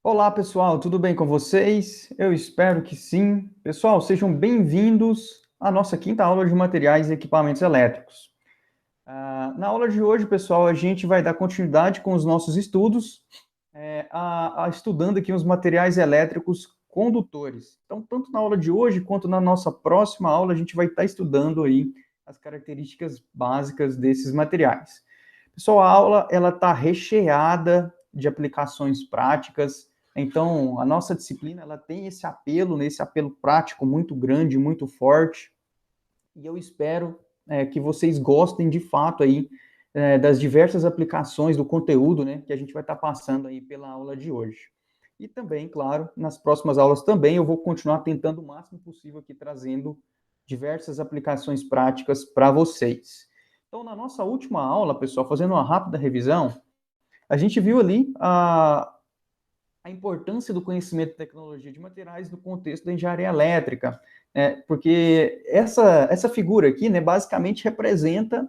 Olá, pessoal, tudo bem com vocês? Eu espero que sim. Pessoal, sejam bem-vindos à nossa quinta aula de materiais e equipamentos elétricos. Na aula de hoje, pessoal, a gente vai dar continuidade com os nossos estudos, estudando aqui os materiais elétricos condutores. Então, tanto na aula de hoje quanto na nossa próxima aula, a gente vai estar estudando aí as características básicas desses materiais. Pessoal, a aula ela está recheada de aplicações práticas. Então, a nossa disciplina ela tem esse apelo, né, esse apelo prático muito grande, muito forte. E eu espero que vocês gostem de fato aí das diversas aplicações do conteúdo, né, que a gente vai estar passando aí pela aula de hoje. E também, claro, nas próximas aulas também eu vou continuar tentando o máximo possível aqui trazendo diversas aplicações práticas para vocês. Então, na nossa última aula, pessoal, fazendo uma rápida revisão, a gente viu ali a importância do conhecimento de tecnologia de materiais no contexto da engenharia elétrica, porque essa figura aqui, né, basicamente representa,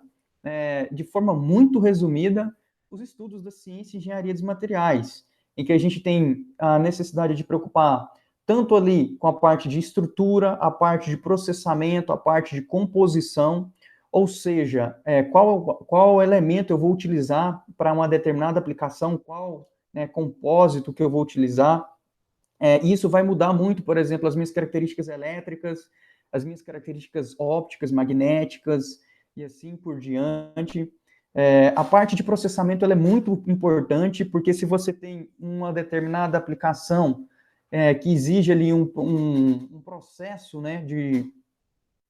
de forma muito resumida, os estudos da ciência e engenharia dos materiais, em que a gente tem a necessidade de preocupar tanto ali com a parte de estrutura, a parte de processamento, a parte de composição, ou seja, qual elemento eu vou utilizar para uma determinada aplicação, qual, né, compósito que eu vou utilizar. Isso vai mudar muito, por exemplo, as minhas características elétricas, as minhas características ópticas, magnéticas e assim por diante. A parte de processamento ela é muito importante, porque se você tem uma determinada aplicação que exige ali um processo, né, de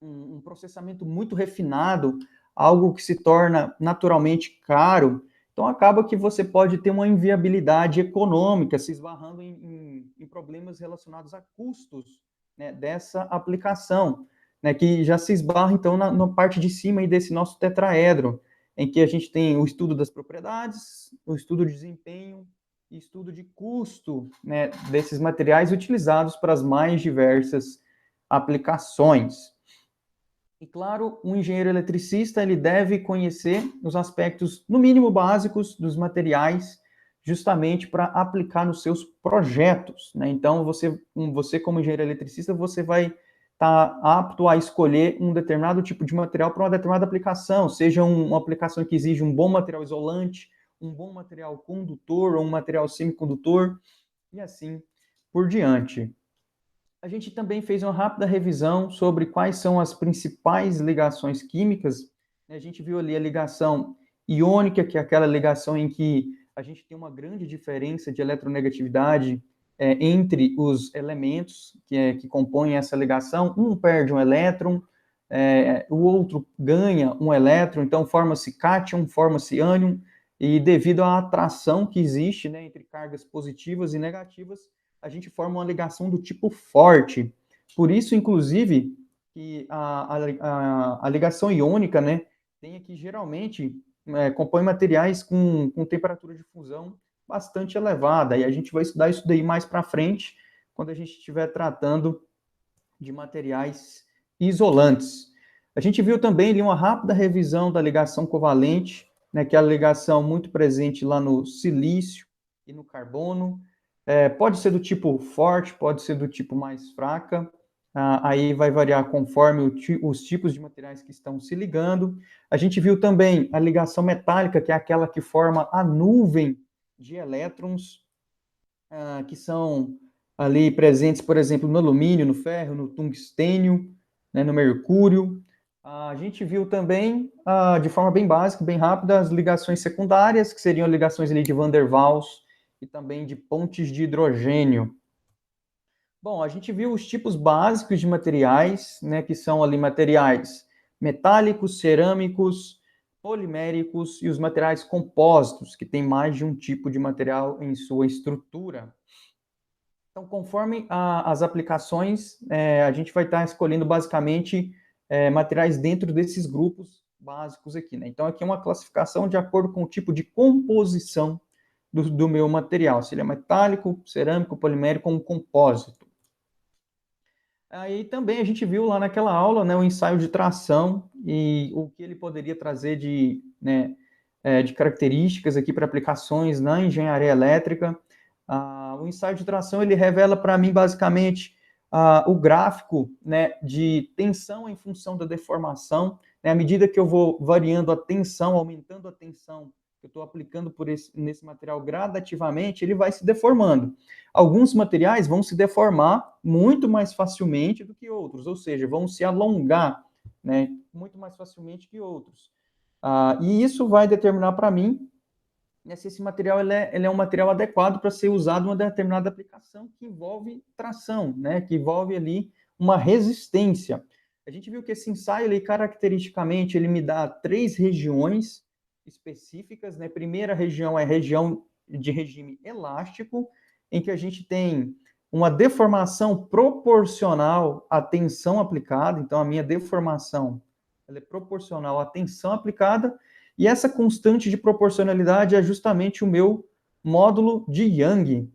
um processamento muito refinado, algo que se torna naturalmente caro, então acaba que você pode ter uma inviabilidade econômica, se esbarrando em problemas relacionados a custos, né, dessa aplicação, né, que já se esbarra então na parte de cima aí desse nosso tetraedro, em que a gente tem o estudo das propriedades, o estudo de desempenho e estudo de custo, né, desses materiais utilizados para as mais diversas aplicações. E claro, um engenheiro eletricista ele deve conhecer os aspectos, no mínimo básicos, dos materiais, justamente para aplicar nos seus projetos, né? Então, você como engenheiro eletricista, você vai estar apto a escolher um determinado tipo de material para uma determinada aplicação, seja uma aplicação que exige um bom material isolante, um bom material condutor ou um material semicondutor, e assim por diante. A gente também fez uma rápida revisão sobre quais são as principais ligações químicas. A gente viu ali a ligação iônica, que é aquela ligação em que a gente tem uma grande diferença de eletronegatividade entre os elementos que compõem essa ligação. Um perde um elétron, o outro ganha um elétron, então forma-se cátion, forma-se ânion, e devido à atração que existe, né, entre cargas positivas e negativas, a gente forma uma ligação do tipo forte. Por isso, inclusive, que a ligação iônica, né, tem aqui geralmente compõe materiais com temperatura de fusão bastante elevada, e a gente vai estudar isso daí mais para frente, quando a gente estiver tratando de materiais isolantes. A gente viu também ali uma rápida revisão da ligação covalente, né, que é a ligação muito presente lá no silício e no carbono. Pode ser do tipo forte, pode ser do tipo mais fraca. Aí vai variar conforme os tipos de materiais que estão se ligando. A gente viu também a ligação metálica, que é aquela que forma a nuvem de elétrons, que são ali presentes, por exemplo, no alumínio, no ferro, no tungstênio, né, no mercúrio. A gente viu também, de forma bem básica, bem rápida, as ligações secundárias, que seriam ligações ali de Van der Waals e também de pontes de hidrogênio. Bom, a gente viu os tipos básicos de materiais, né, que são ali materiais metálicos, cerâmicos, poliméricos e os materiais compósitos, que tem mais de um tipo de material em sua estrutura. Então, conforme as aplicações, a gente vai estar escolhendo basicamente materiais dentro desses grupos básicos aqui, né? Então, aqui é uma classificação de acordo com o tipo de composição do meu material, se ele é metálico, cerâmico, polimérico ou um compósito. Aí também a gente viu lá naquela aula, né, o ensaio de tração e o que ele poderia trazer de características aqui para aplicações na engenharia elétrica. O ensaio de tração, ele revela para mim, basicamente, o gráfico, né, de tensão em função da deformação, né, à medida que eu vou variando a tensão, aumentando a tensão que eu estou aplicando nesse material gradativamente, ele vai se deformando. Alguns materiais vão se deformar muito mais facilmente do que outros, ou seja, vão se alongar, né, muito mais facilmente que outros. E isso vai determinar para mim, né, se esse material ele é um material adequado para ser usado em uma determinada aplicação que envolve tração, né, que envolve ali uma resistência. A gente viu que esse ensaio, ele, caracteristicamente, ele me dá 3 regiões específicas, né? Primeira região é a região de regime elástico, em que a gente tem uma deformação proporcional à tensão aplicada, então a minha deformação ela é proporcional à tensão aplicada, e essa constante de proporcionalidade é justamente o meu módulo de Young,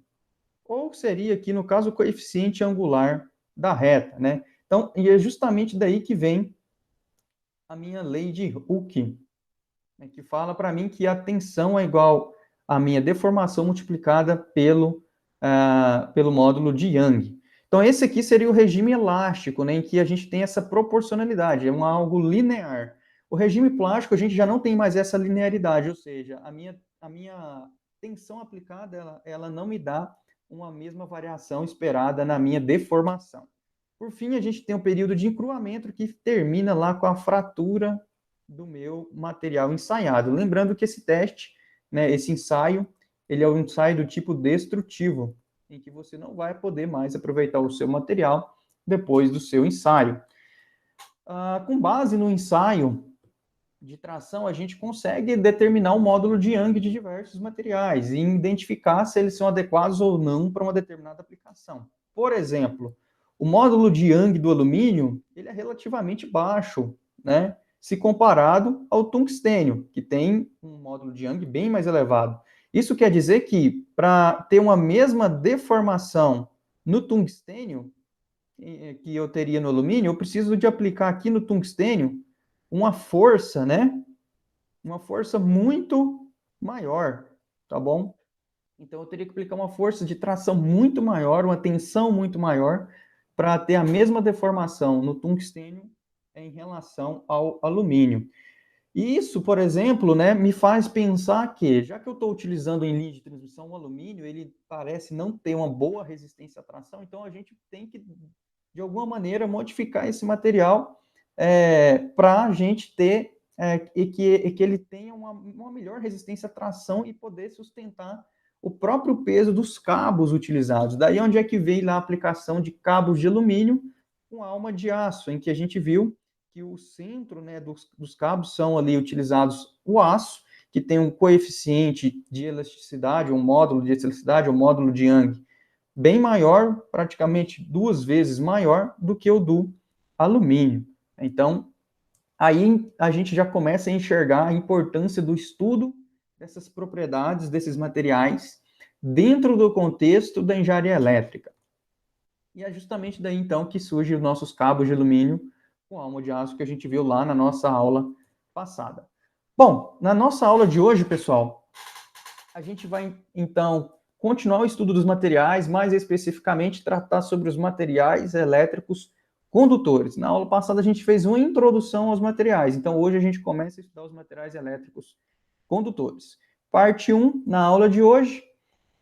ou seria aqui, no caso, o coeficiente angular da reta, né? Então, e é justamente daí que vem a minha lei de Hooke, né, que fala para mim que a tensão é igual à minha deformação multiplicada pelo módulo de Young. Então, esse aqui seria o regime elástico, né, em que a gente tem essa proporcionalidade, é algo linear. O regime plástico, a gente já não tem mais essa linearidade, ou seja, a minha tensão aplicada, ela não me dá uma mesma variação esperada na minha deformação. Por fim, a gente tem um período de encruamento que termina lá com a fratura do meu material ensaiado. Lembrando que esse teste, né, esse ensaio, ele é um ensaio do tipo destrutivo, em que você não vai poder mais aproveitar o seu material depois do seu ensaio. Com base no ensaio de tração, a gente consegue determinar o módulo de Young de diversos materiais e identificar se eles são adequados ou não para uma determinada aplicação. Por exemplo, o módulo de Young do alumínio, ele é relativamente baixo, né? Se comparado ao tungstênio, que tem um módulo de Young bem mais elevado. Isso quer dizer que, para ter uma mesma deformação no tungstênio que eu teria no alumínio, eu preciso de aplicar aqui no tungstênio uma força, né? Uma força muito maior, tá bom? Então eu teria que aplicar uma força de tração muito maior, uma tensão muito maior, para ter a mesma deformação no tungstênio em relação ao alumínio. E isso, por exemplo, né, me faz pensar que, já que eu estou utilizando em linha de transmissão o alumínio, ele parece não ter uma boa resistência à tração, então a gente tem que, de alguma maneira, modificar esse material para a gente ter e que ele tenha uma melhor resistência à tração e poder sustentar o próprio peso dos cabos utilizados. Daí onde é que veio lá a aplicação de cabos de alumínio com alma de aço, em que a gente viu que o centro, né, dos cabos são ali utilizados o aço, que tem um coeficiente de elasticidade, um módulo de elasticidade, um módulo de Young, bem maior, praticamente 2 vezes maior do que o do alumínio. Então, aí a gente já começa a enxergar a importância do estudo dessas propriedades, desses materiais, dentro do contexto da engenharia elétrica. E é justamente daí, então, que surgem os nossos cabos de alumínio com alma de aço que a gente viu lá na nossa aula passada. Bom, na nossa aula de hoje, pessoal, a gente vai, então, continuar o estudo dos materiais, mais especificamente tratar sobre os materiais elétricos condutores. Na aula passada a gente fez uma introdução aos materiais, então hoje a gente começa a estudar os materiais elétricos condutores. Parte 1, na aula de hoje,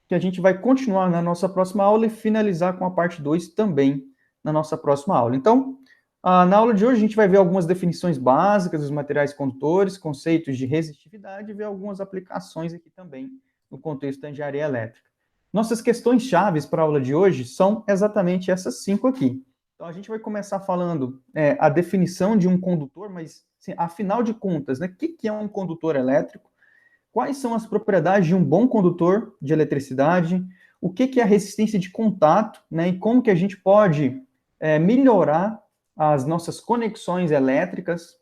que a gente vai continuar na nossa próxima aula e finalizar com a parte 2 também na nossa próxima aula. Então, na aula de hoje a gente vai ver algumas definições básicas dos materiais condutores, conceitos de resistividade e ver algumas aplicações aqui também no contexto da engenharia elétrica. Nossas questões chaves para a aula de hoje são exatamente essas 5 aqui. Então, a gente vai começar falando a definição de um condutor, mas, assim, afinal de contas, né, o que é um condutor elétrico? Quais são as propriedades de um bom condutor de eletricidade? O que é a resistência de contato, né? E como que a gente pode melhorar as nossas conexões elétricas?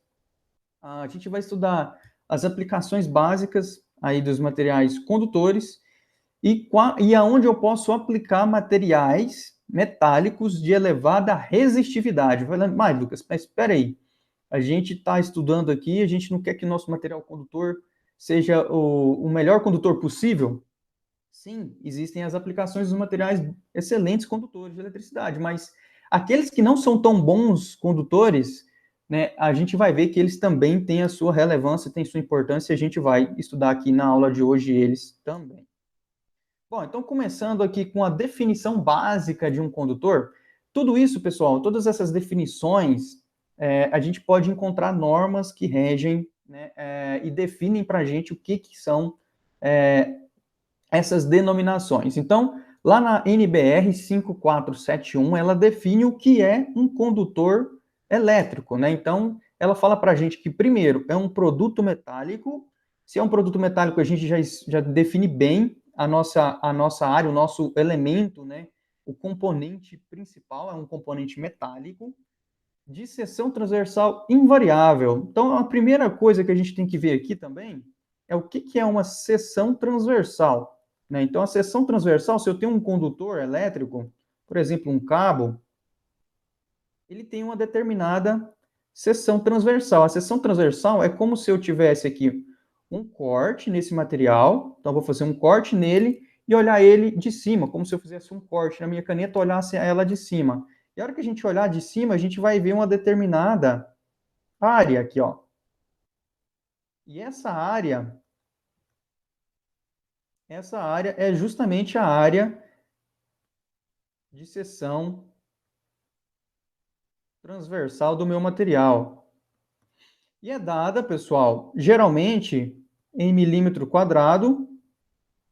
A gente vai estudar as aplicações básicas aí dos materiais condutores e aonde eu posso aplicar materiais metálicos de elevada resistividade. Mas, Lucas, mas espera aí. A gente está estudando aqui, a gente não quer que nosso material condutor seja o melhor condutor possível? Sim, existem as aplicações dos materiais excelentes condutores de eletricidade, mas aqueles que não são tão bons condutores, né, a gente vai ver que eles também têm a sua relevância, têm sua importância, e a gente vai estudar aqui na aula de hoje eles também. Bom, então começando aqui com a definição básica de um condutor, tudo isso, pessoal, todas essas definições, a gente pode encontrar normas que regem, né, e definem para a gente o que são essas denominações. Então, lá na NBR 5471, ela define o que é um condutor elétrico, né? Então, ela fala para a gente que, primeiro, é um produto metálico. Se é um produto metálico, a gente já define bem a nossa área, o nosso elemento, né? O componente principal é um componente metálico de seção transversal invariável. Então, a primeira coisa que a gente tem que ver aqui também é o que é uma seção transversal, né? Então, a seção transversal, se eu tenho um condutor elétrico, por exemplo, um cabo, ele tem uma determinada seção transversal. A seção transversal é como se eu tivesse aqui um corte nesse material, então eu vou fazer um corte nele e olhar ele de cima, como se eu fizesse um corte na minha caneta, olhasse ela de cima. E a hora que a gente olhar de cima, a gente vai ver uma determinada área aqui, ó. E essa área é justamente a área de seção transversal do meu material. E é dada, pessoal, geralmente em milímetro quadrado,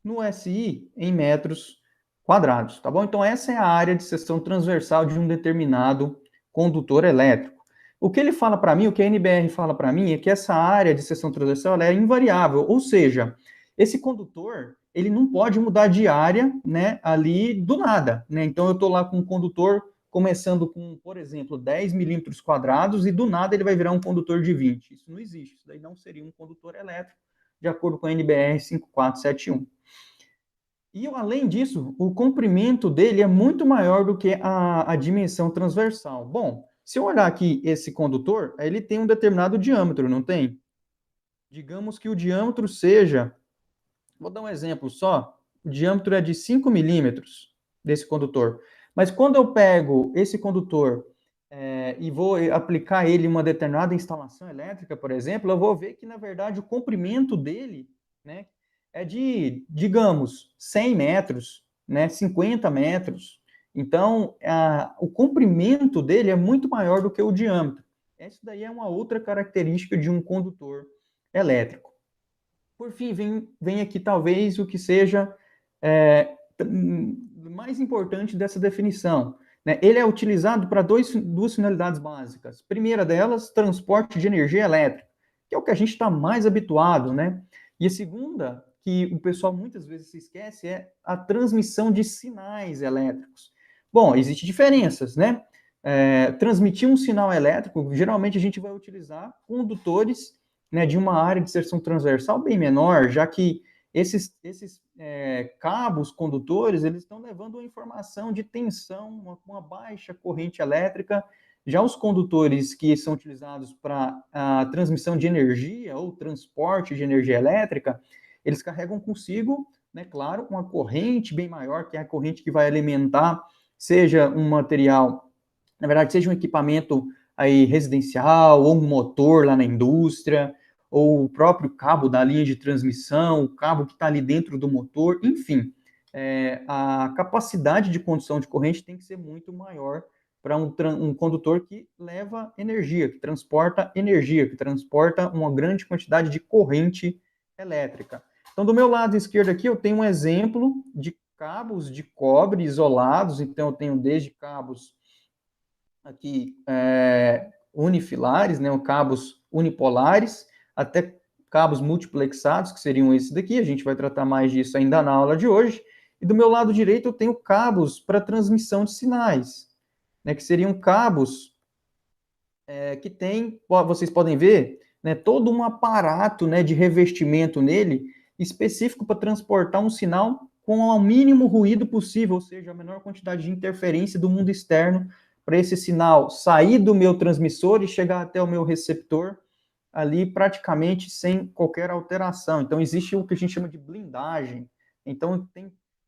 no SI em metros quadrados, tá bom? Então essa é a área de seção transversal de um determinado condutor elétrico. O que ele fala para mim, o que a NBR fala para mim, é que essa área de seção transversal é invariável, ou seja, esse condutor ele não pode mudar de área, né, ali do nada, né? Então eu estou lá com um condutor começando com, por exemplo, 10 milímetros quadrados e do nada ele vai virar um condutor de 20. Isso não existe, isso daí não seria um condutor elétrico, de acordo com a NBR 5471. E, além disso, o comprimento dele é muito maior do que a dimensão transversal. Bom, se eu olhar aqui esse condutor, ele tem um determinado diâmetro, não tem? Digamos que o diâmetro seja, vou dar um exemplo só, o diâmetro é de 5 milímetros desse condutor. Mas quando eu pego esse condutor e vou aplicar ele em uma determinada instalação elétrica, por exemplo, eu vou ver que, na verdade, o comprimento dele, né, é de, digamos, 100 metros, né, 50 metros. Então, o comprimento dele é muito maior do que o diâmetro. Essa daí é uma outra característica de um condutor elétrico. Por fim, vem aqui talvez o que seja mais importante dessa definição. Né? Ele é utilizado para duas finalidades básicas. Primeira delas, transporte de energia elétrica, que é o que a gente está mais habituado, né? E a segunda, que o pessoal muitas vezes se esquece, é a transmissão de sinais elétricos. Bom, existem diferenças, né? Transmitir um sinal elétrico, geralmente a gente vai utilizar condutores, né, de uma área de seção transversal bem menor, já que esses cabos condutores, eles estão levando uma informação de tensão, uma baixa corrente elétrica. Já os condutores que são utilizados para a transmissão de energia ou transporte de energia elétrica, eles carregam consigo, né, claro, uma corrente bem maior, que é a corrente que vai alimentar, seja um material, na verdade, seja um equipamento aí residencial, ou um motor lá na indústria, ou o próprio cabo da linha de transmissão, o cabo que está ali dentro do motor, enfim, a capacidade de condução de corrente tem que ser muito maior para um condutor que leva energia, que transporta uma grande quantidade de corrente elétrica. Então, do meu lado esquerdo aqui, eu tenho um exemplo de cabos de cobre isolados, então eu tenho desde cabos aqui unifilares, né, cabos unipolares, até cabos multiplexados, que seriam esses daqui, a gente vai tratar mais disso ainda na aula de hoje. E do meu lado direito eu tenho cabos para transmissão de sinais, né, que seriam cabos que tem, vocês podem ver, né, todo um aparato, né, de revestimento nele, específico para transportar um sinal com o mínimo ruído possível, ou seja, a menor quantidade de interferência do mundo externo, para esse sinal sair do meu transmissor e chegar até o meu receptor ali praticamente sem qualquer alteração. Então existe o que a gente chama de blindagem, Então,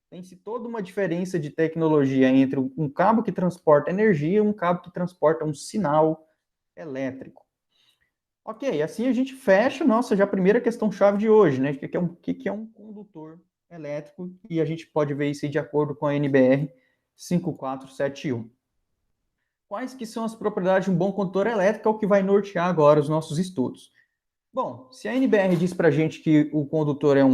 tem-se toda uma diferença de tecnologia entre um cabo que transporta energia e um cabo que transporta um sinal elétrico. Ok, assim a gente fecha nossa já a primeira questão-chave de hoje, né? O que é um condutor elétrico? E a gente pode ver isso aí de acordo com a NBR 5471. Quais que são as propriedades de um bom condutor elétrico? É o que vai nortear agora os nossos estudos. Bom, se a NBR diz para a gente que o condutor é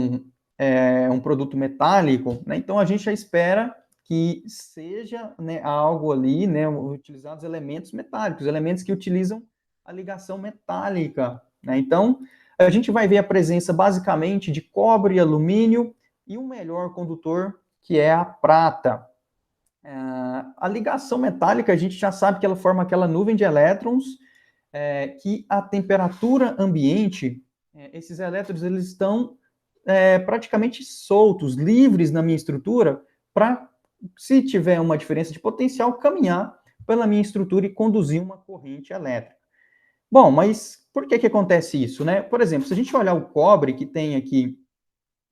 um produto metálico, né, então a gente já espera que seja, né, algo ali, né, utilizados elementos metálicos, elementos que utilizam a ligação metálica. Né? Então, a gente vai ver a presença basicamente de cobre e alumínio e um melhor condutor, que é a prata. A ligação metálica, a gente já sabe que ela forma aquela nuvem de elétrons que a temperatura ambiente, esses elétrons eles estão praticamente soltos, livres na minha estrutura, para, se tiver uma diferença de potencial, caminhar pela minha estrutura e conduzir uma corrente elétrica. Bom, mas por que acontece isso, né? Por exemplo, se a gente olhar o cobre, que tem aqui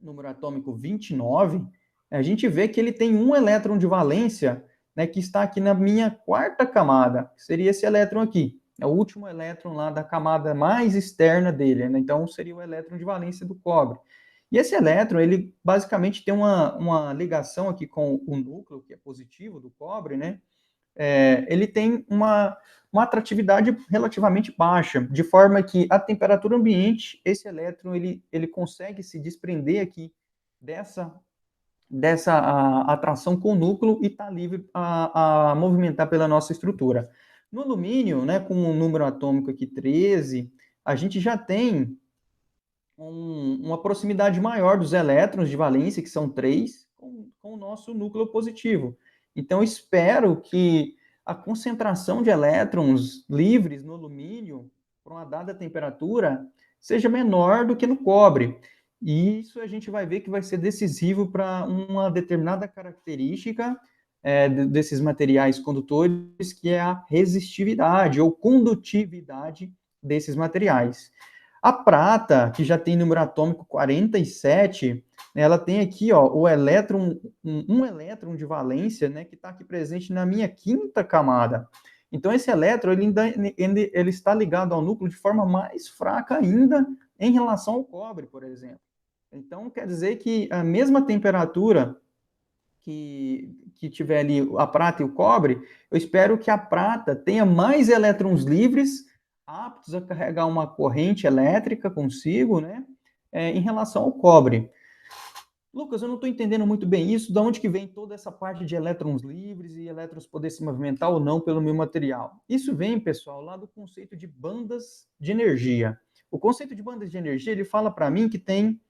número atômico 29, a gente vê que ele tem um elétron de valência, né, que está aqui na minha quarta camada, que seria esse elétron aqui. É o último elétron lá da camada mais externa dele, né? Então seria o elétron de valência do cobre. E esse elétron, ele basicamente tem uma ligação aqui com o núcleo, que é positivo do cobre, né? Ele tem uma atratividade relativamente baixa, de forma que a temperatura ambiente, esse elétron, ele consegue se desprender aqui dessa atração com o núcleo e está livre a movimentar pela nossa estrutura. No alumínio, né, com o número atômico aqui 13, a gente já tem uma proximidade maior dos elétrons de valência, que são 3, com o nosso núcleo positivo. Então, espero que a concentração de elétrons livres no alumínio, para uma dada temperatura, seja menor do que no cobre. E isso a gente vai ver que vai ser decisivo para uma determinada característica desses materiais condutores, que é a resistividade ou condutividade desses materiais. A prata, que já tem número atômico 47, ela tem aqui ó, o elétron, um elétron de valência, né, que está aqui presente na minha quinta camada. Então, esse elétron ele está ligado ao núcleo de forma mais fraca ainda em relação ao cobre, por exemplo. Então, quer dizer que a mesma temperatura que tiver ali a prata e o cobre, eu espero que a prata tenha mais elétrons livres aptos a carregar uma corrente elétrica consigo, né, em relação ao cobre. Lucas, eu não estou entendendo muito bem isso, de onde que vem toda essa parte de elétrons livres e elétrons poder se movimentar ou não pelo meu material? Isso vem, pessoal, lá do conceito de bandas de energia. O conceito de bandas de energia, ele fala para mim que tem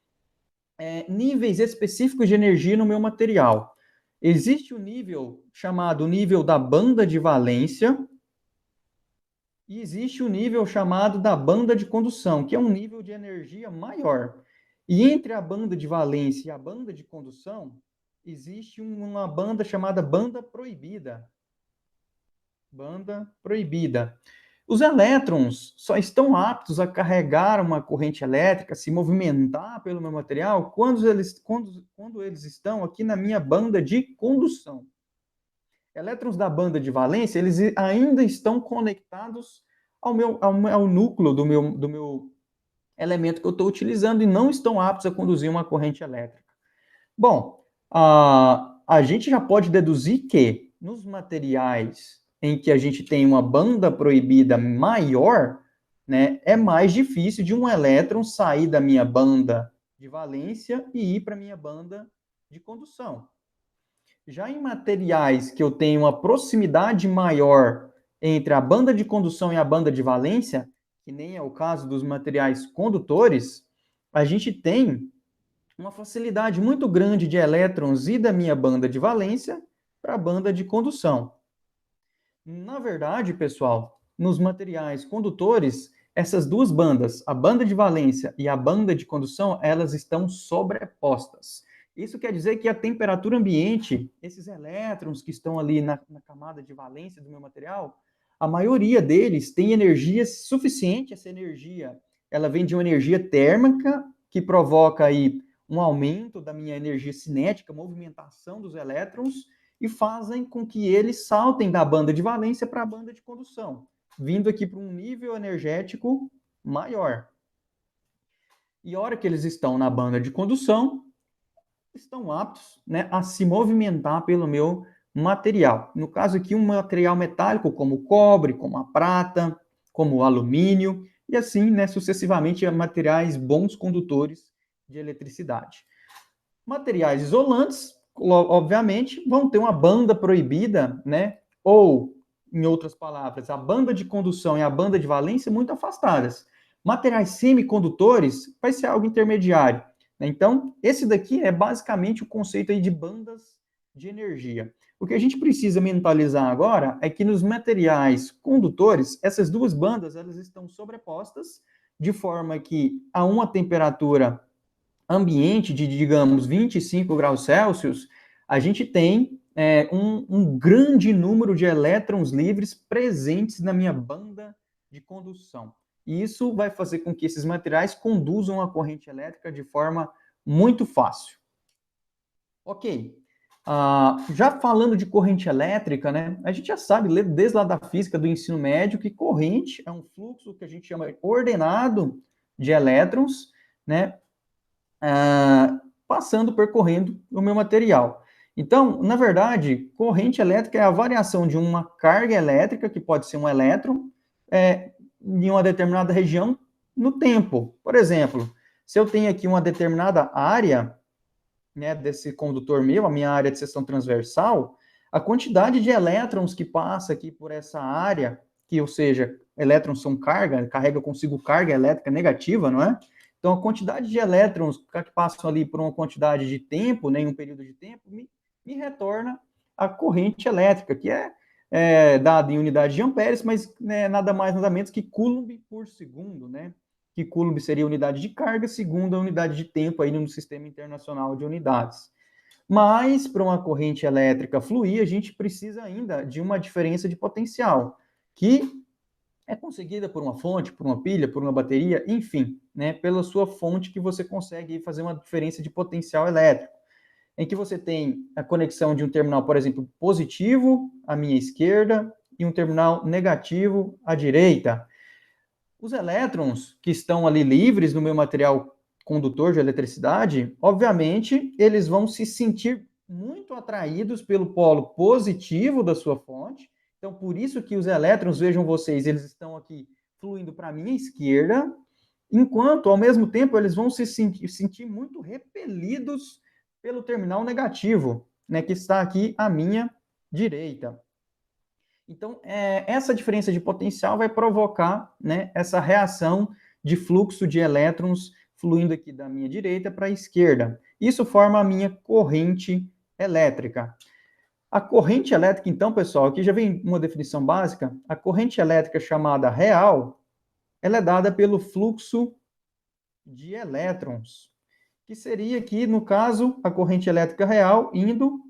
níveis específicos de energia no meu material. Existe o nível chamado nível da banda de valência, e existe o nível chamado da banda de condução, que é um nível de energia maior. E entre a banda de valência e a banda de condução, existe uma banda chamada banda proibida. Banda proibida. Os elétrons só estão aptos a carregar uma corrente elétrica, se movimentar pelo meu material, quando eles estão aqui na minha banda de condução. Elétrons da banda de valência, eles ainda estão conectados ao núcleo do meu elemento que eu estou utilizando e não estão aptos a conduzir uma corrente elétrica. Bom, a gente já pode deduzir que nos materiais em que a gente tem uma banda proibida maior, né, é mais difícil de um elétron sair da minha banda de valência e ir para a minha banda de condução. Já em materiais que eu tenho uma proximidade maior entre a banda de condução e a banda de valência, que nem é o caso dos materiais condutores, a gente tem uma facilidade muito grande de elétrons ir da minha banda de valência para a banda de condução. Na verdade, pessoal, nos materiais condutores, essas duas bandas, a banda de valência e a banda de condução, elas estão sobrepostas. Isso quer dizer que a temperatura ambiente, esses elétrons que estão ali na camada de valência do meu material, a maioria deles tem energia suficiente. Essa energia, ela vem de uma energia térmica que provoca aí um aumento da minha energia cinética, movimentação dos elétrons, e fazem com que eles saltem da banda de valência para a banda de condução, vindo aqui para um nível energético maior. E a hora que eles estão na banda de condução, estão aptos, né, a se movimentar pelo meu material. No caso aqui, um material metálico como o cobre, como a prata, como o alumínio, e assim, né, sucessivamente, materiais bons condutores de eletricidade. Materiais isolantes, obviamente, vão ter uma banda proibida, né, ou, em outras palavras, a banda de condução e a banda de valência muito afastadas. Materiais semicondutores vai ser algo intermediário. Então, esse daqui é basicamente o conceito aí de bandas de energia. O que a gente precisa mentalizar agora é que nos materiais condutores, essas duas bandas elas estão sobrepostas, de forma que a uma temperatura ambiente de, digamos, 25 graus Celsius, a gente tem um grande número de elétrons livres presentes na minha banda de condução. E isso vai fazer com que esses materiais conduzam a corrente elétrica de forma muito fácil. Ok. Já falando de corrente elétrica, né, a gente já sabe, desde lá da física do ensino médio, que corrente é um fluxo que a gente chama ordenado de elétrons, né, passando, percorrendo o meu material. Então, na verdade, corrente elétrica é a variação de uma carga elétrica, que pode ser um elétron, em uma determinada região no tempo. Por exemplo, se eu tenho aqui uma determinada área, né, desse condutor meu, a minha área de seção transversal, a quantidade de elétrons que passa aqui por essa área, que, ou seja, elétrons são carga, carrega consigo carga elétrica negativa, não é? Então, a quantidade de elétrons que passam ali por uma quantidade de tempo, né, em um período de tempo, me retorna a corrente elétrica, que é dada em unidade de amperes, mas né, nada mais, nada menos que coulomb por segundo, né? Que coulomb seria a unidade de carga, segundo a unidade de tempo aí no Sistema Internacional de Unidades. Mas, para uma corrente elétrica fluir, a gente precisa ainda de uma diferença de potencial, que é conseguida por uma fonte, por uma pilha, por uma bateria, enfim, né, pela sua fonte que você consegue fazer uma diferença de potencial elétrico, em que você tem a conexão de um terminal, por exemplo, positivo à minha esquerda e um terminal negativo à direita. Os elétrons que estão ali livres no meu material condutor de eletricidade, obviamente, eles vão se sentir muito atraídos pelo polo positivo da sua fonte. Então, por isso que os elétrons, vejam vocês, eles estão aqui fluindo para a minha esquerda, enquanto, ao mesmo tempo, eles vão se sentir muito repelidos pelo terminal negativo, né, que está aqui à minha direita. Então, essa diferença de potencial vai provocar, né, essa reação de fluxo de elétrons fluindo aqui da minha direita para a esquerda. Isso forma a minha corrente elétrica. A corrente elétrica, então, pessoal, aqui já vem uma definição básica. A corrente elétrica chamada real, ela é dada pelo fluxo de elétrons, que seria aqui, no caso, a corrente elétrica real indo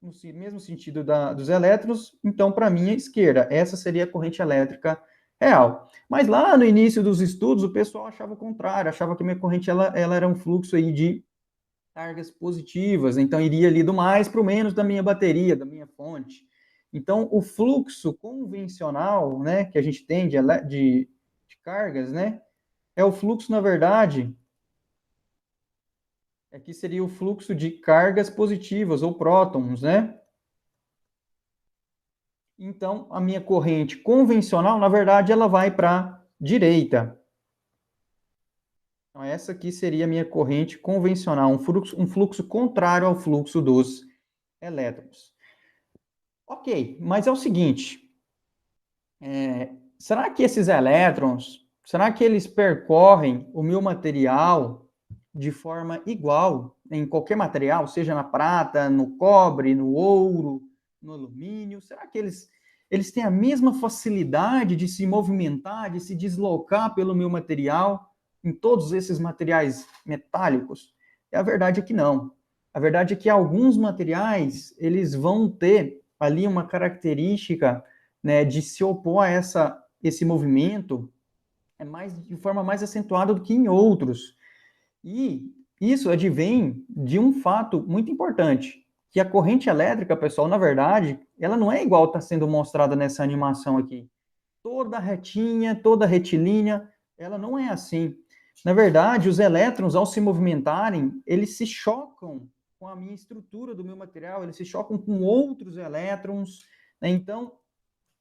no mesmo sentido dos elétrons, então para a minha esquerda. Essa seria a corrente elétrica real. Mas lá no início dos estudos, o pessoal achava o contrário, achava que a minha corrente ela era um fluxo aí de cargas positivas, então iria ali do mais para o menos da minha bateria, da minha fonte. Então, o fluxo convencional, né, que a gente tem de cargas, né, é o fluxo, na verdade, aqui seria o fluxo de cargas positivas, ou prótons, né? Então, a minha corrente convencional, na verdade, ela vai para a direita. Então, essa aqui seria a minha corrente convencional, um fluxo contrário ao fluxo dos elétrons. Ok, mas é o seguinte, será que esses elétrons, será que eles percorrem o meu material de forma igual em qualquer material, seja na prata, no cobre, no ouro, no alumínio? Será que eles têm a mesma facilidade de se movimentar, de se deslocar pelo meu material em todos esses materiais metálicos? E a verdade é que não. A verdade é que alguns materiais, eles vão ter ali uma característica, né, de se opor a esse movimento de forma mais acentuada do que em outros. E Isso advém de um fato muito importante, que a corrente elétrica, pessoal, na verdade, ela não é igual está sendo mostrada nessa animação aqui. Toda retinha, toda retilínea, ela não é assim. Na verdade, os elétrons, ao se movimentarem, eles se chocam com a minha estrutura do meu material, eles se chocam com outros elétrons, né? Então,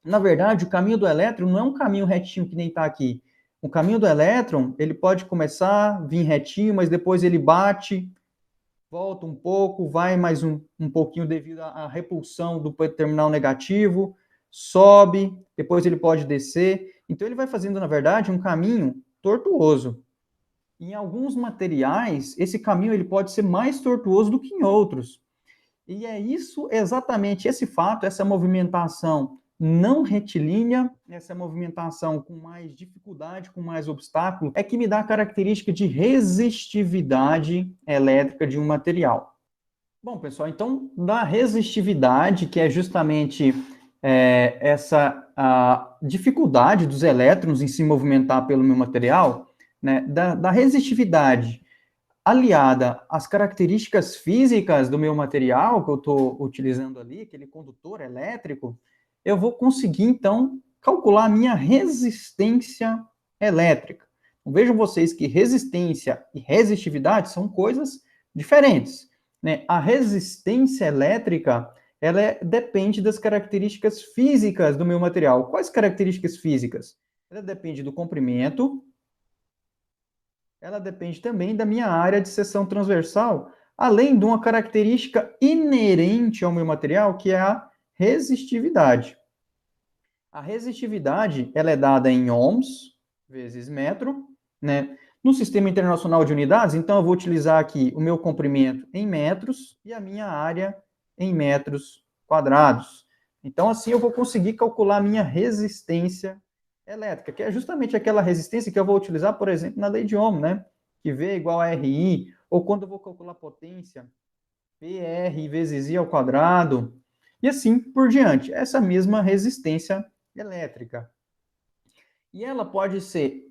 na verdade, o caminho do elétron não é um caminho retinho que nem está aqui. O caminho do elétron, ele pode começar, vir retinho, mas depois ele bate, volta um pouco, vai mais um pouquinho devido à repulsão do terminal negativo, sobe, depois ele pode descer. Então, ele vai fazendo, na verdade, um caminho tortuoso. Em alguns materiais, esse caminho ele pode ser mais tortuoso do que em outros. E é isso, exatamente esse fato, essa movimentação não retilínea, essa movimentação com mais dificuldade, com mais obstáculo, é que me dá a característica de resistividade elétrica de um material. Bom, pessoal, então, da resistividade, que é justamente essa a dificuldade dos elétrons em se movimentar pelo meu material, né, da resistividade aliada às características físicas do meu material que eu estou utilizando ali, aquele condutor elétrico, eu vou conseguir, então, calcular a minha resistência elétrica. Então, vejam vocês que resistência e resistividade são coisas diferentes, né? A resistência elétrica, depende das características físicas do meu material. Quais características físicas? Ela depende do comprimento, ela depende também da minha área de seção transversal, além de uma característica inerente ao meu material, que é a resistividade. A resistividade, ela é dada em ohms vezes metro, né? No Sistema Internacional de Unidades, então eu vou utilizar aqui o meu comprimento em metros e a minha área em metros quadrados. Então, assim eu vou conseguir calcular a minha resistência elétrica, que é justamente aquela resistência que eu vou utilizar, por exemplo, na lei de Ohm, né? Que V é igual a RI, ou quando eu vou calcular potência, PR vezes I ao quadrado, e assim por diante. Essa mesma resistência elétrica. E ela pode ser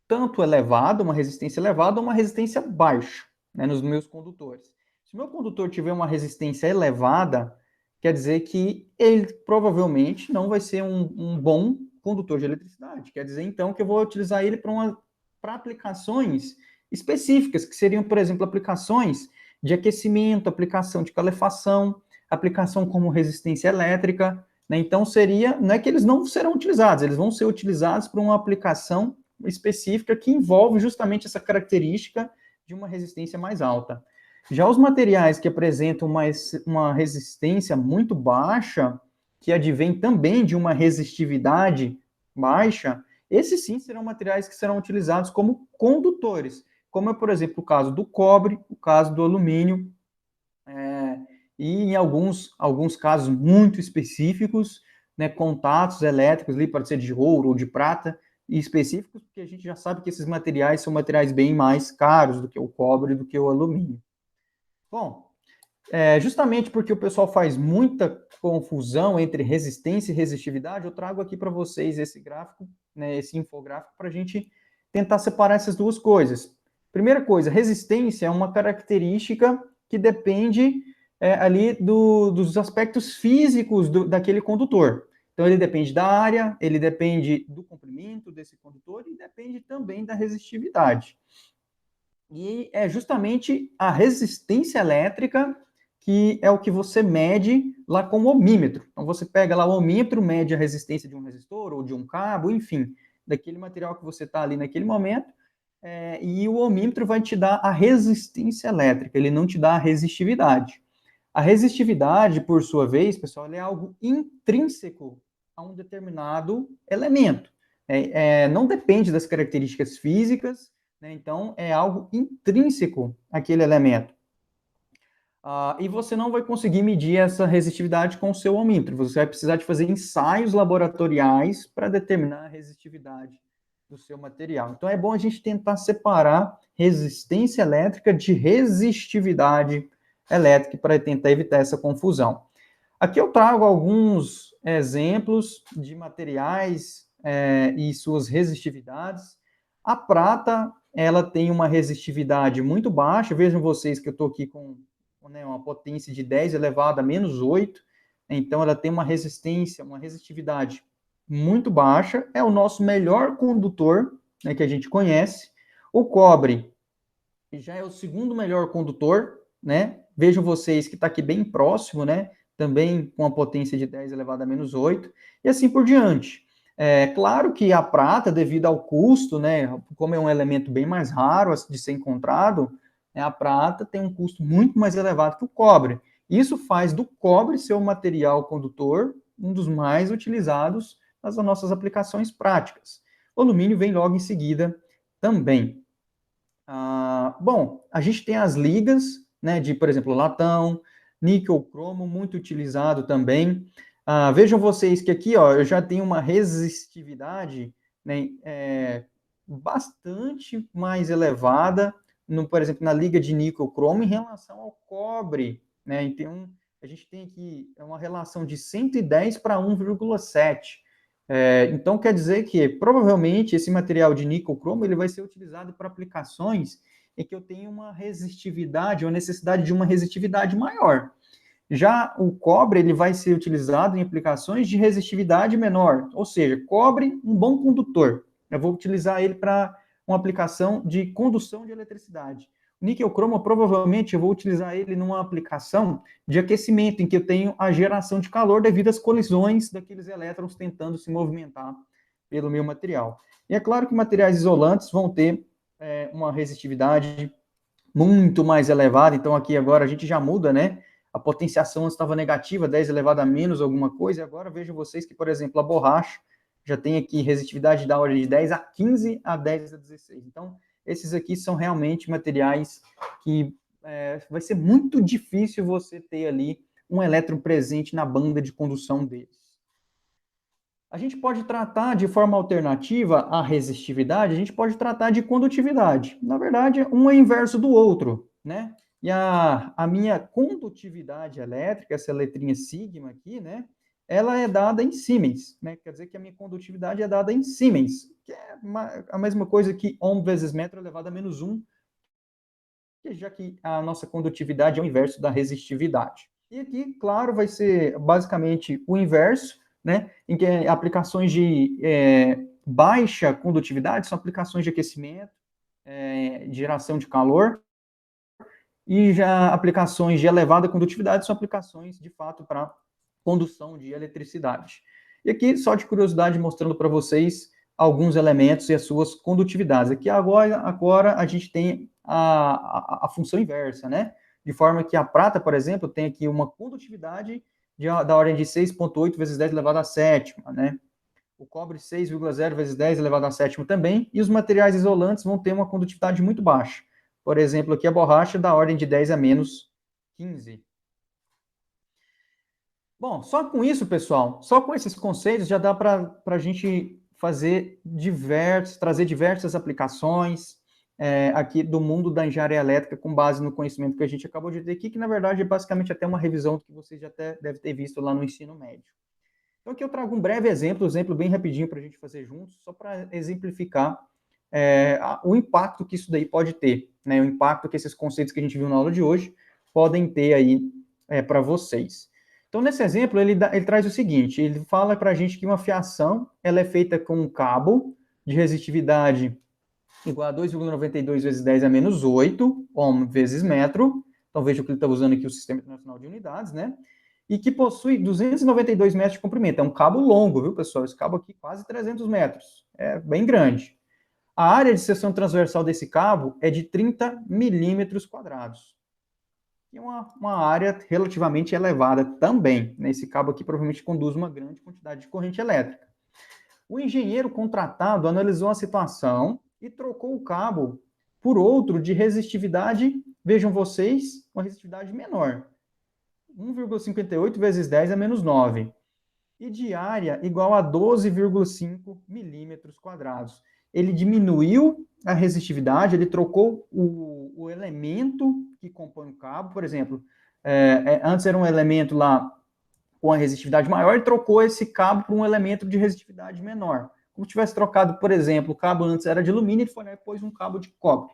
tanto elevada, uma resistência elevada, ou uma resistência baixa, né, nos meus condutores. Se o meu condutor tiver uma resistência elevada, quer dizer que ele provavelmente não vai ser um bom condutor de eletricidade. Quer dizer, então, que eu vou utilizar ele para aplicações específicas, que seriam, por exemplo, aplicações de aquecimento, aplicação de calefação, aplicação como resistência elétrica, né? Então, não é que eles não serão utilizados, eles vão ser utilizados para uma aplicação específica que envolve justamente essa característica de uma resistência mais alta. Já os materiais que apresentam uma resistência muito baixa, que advém também de uma resistividade baixa, esses sim serão materiais que serão utilizados como condutores, como é, por exemplo, o caso do cobre, o caso do alumínio, e em alguns casos muito específicos, né, contatos elétricos ali, pode ser de ouro ou de prata, e específicos, porque a gente já sabe que esses materiais são materiais bem mais caros do que o cobre, do que o alumínio. Bom, justamente porque o pessoal faz muita confusão entre resistência e resistividade, eu trago aqui para vocês esse gráfico, né, esse infográfico, para a gente tentar separar essas duas coisas. Primeira coisa, resistência é uma característica que depende ali dos aspectos físicos daquele condutor. Então, ele depende da área, ele depende do comprimento desse condutor e depende também da resistividade. E é justamente a resistência elétrica que é o que você mede lá com o ohmímetro. Então, você pega lá o ohmímetro, mede a resistência de um resistor ou de um cabo, enfim, daquele material que você está ali naquele momento, e o ohmímetro vai te dar a resistência elétrica, ele não te dá a resistividade. A resistividade, por sua vez, pessoal, é algo intrínseco a um determinado elemento. Não depende das características físicas, né? Então, é algo intrínseco àquele elemento. E você não vai conseguir medir essa resistividade com o seu ohmímetro. Você vai precisar de fazer ensaios laboratoriais para determinar a resistividade do seu material. Então, é bom a gente tentar separar resistência elétrica de resistividade elétrica para tentar evitar essa confusão. Aqui eu trago alguns exemplos de materiais e suas resistividades. A prata ela tem uma resistividade muito baixa. Vejam vocês que eu estou aqui com, né, uma potência de 10 elevado a menos 8, então ela tem uma resistência, uma resistividade muito baixa, é o nosso melhor condutor, né, que a gente conhece. O cobre já é o segundo melhor condutor, né? Vejam vocês que está aqui bem próximo, né? Também com a potência de 10 elevado a menos 8, e assim por diante. É claro que a prata, devido ao custo, né? Como é um elemento bem mais raro de ser encontrado, né, a prata tem um custo muito mais elevado que o cobre. Isso faz do cobre ser o material condutor um dos mais utilizados nas nossas aplicações práticas. O alumínio vem logo em seguida também. Bom, a gente tem as ligas, né, de, por exemplo, latão, níquel, cromo, muito utilizado também. Vejam vocês que aqui, ó, eu já tenho uma resistividade, né, bastante mais elevada, por exemplo, na liga de níquel, cromo, em relação ao cobre, né, então a gente tem aqui uma relação de 110 para 1,7. Então, quer dizer que, provavelmente, esse material de níquel cromo ele vai ser utilizado para aplicações em que eu tenho uma resistividade, ou necessidade de uma resistividade maior. Já o cobre ele vai ser utilizado em aplicações de resistividade menor, ou seja, cobre, um bom condutor. Eu vou utilizar ele para uma aplicação de condução de eletricidade. O níquel cromo, provavelmente, eu vou utilizar ele numa aplicação de aquecimento, em que eu tenho a geração de calor devido às colisões daqueles elétrons tentando se movimentar pelo meu material. E é claro que materiais isolantes vão ter uma resistividade muito mais elevada, então aqui agora a gente já muda, né? A potenciação estava negativa, 10 elevado a menos alguma coisa, e agora vejam vocês que, por exemplo, a borracha já tem aqui resistividade da ordem de 10 a 15 a 10 a 16. Então, esses aqui são realmente materiais que vai ser muito difícil você ter ali um elétron presente na banda de condução deles. A gente pode tratar de forma alternativa à resistividade, a gente pode tratar de condutividade. Na verdade, um é inverso do outro, né? E a minha condutividade elétrica, essa letrinha sigma aqui, né? Ela é dada em Siemens, né? Quer dizer que a minha condutividade é dada em Siemens, que é a mesma coisa que ohm vezes metro elevado a menos 1, já que a nossa condutividade é o inverso da resistividade. E aqui, claro, vai ser basicamente o inverso, né, em que aplicações de baixa condutividade são aplicações de aquecimento, de geração de calor, e já aplicações de elevada condutividade são aplicações, de fato, para condução de eletricidade. E aqui, só de curiosidade, mostrando para vocês alguns elementos e as suas condutividades. Aqui agora a gente tem a função inversa, né? De forma que a prata, por exemplo, tem aqui uma condutividade da ordem de 6,8 vezes 10 elevado a sétima, né? O cobre 6,0 vezes 10 elevado a sétima também, e os materiais isolantes vão ter uma condutividade muito baixa. Por exemplo, aqui a borracha da ordem de 10 a menos 15. Bom, só com isso, pessoal, só com esses conceitos já dá para a gente fazer trazer diversas aplicações aqui do mundo da engenharia elétrica com base no conhecimento que a gente acabou de ter aqui, que na verdade é basicamente até uma revisão que vocês já até devem ter visto lá no ensino médio. Então aqui eu trago um breve exemplo bem rapidinho para a gente fazer juntos, só para exemplificar o impacto que isso daí pode ter, né? O impacto que esses conceitos que a gente viu na aula de hoje podem ter aí para vocês. Então, nesse exemplo, ele traz o seguinte, ele fala para a gente que uma fiação ela é feita com um cabo de resistividade igual a 2,92 vezes 10 a menos 8 ohm vezes metro. Então, veja que ele está usando aqui o Sistema Internacional de Unidades, né? E que possui 292 metros de comprimento. É um cabo longo, viu, pessoal? Esse cabo aqui quase 300 metros. É bem grande. A área de seção transversal desse cabo é de 30 milímetros quadrados. E uma área relativamente elevada também. Esse cabo aqui provavelmente conduz uma grande quantidade de corrente elétrica. O engenheiro contratado analisou a situação e trocou o cabo por outro de resistividade, vejam vocês, uma resistividade menor. 1,58 vezes 10 a menos 9. E de área igual a 12,5 milímetros quadrados. Ele diminuiu a resistividade, ele trocou o elemento que compõe o cabo, por exemplo, antes era um elemento lá com a resistividade maior, e trocou esse cabo por um elemento de resistividade menor, como se tivesse trocado, por exemplo, o cabo antes era de alumínio, ele foi lá e pôs um cabo de cobre.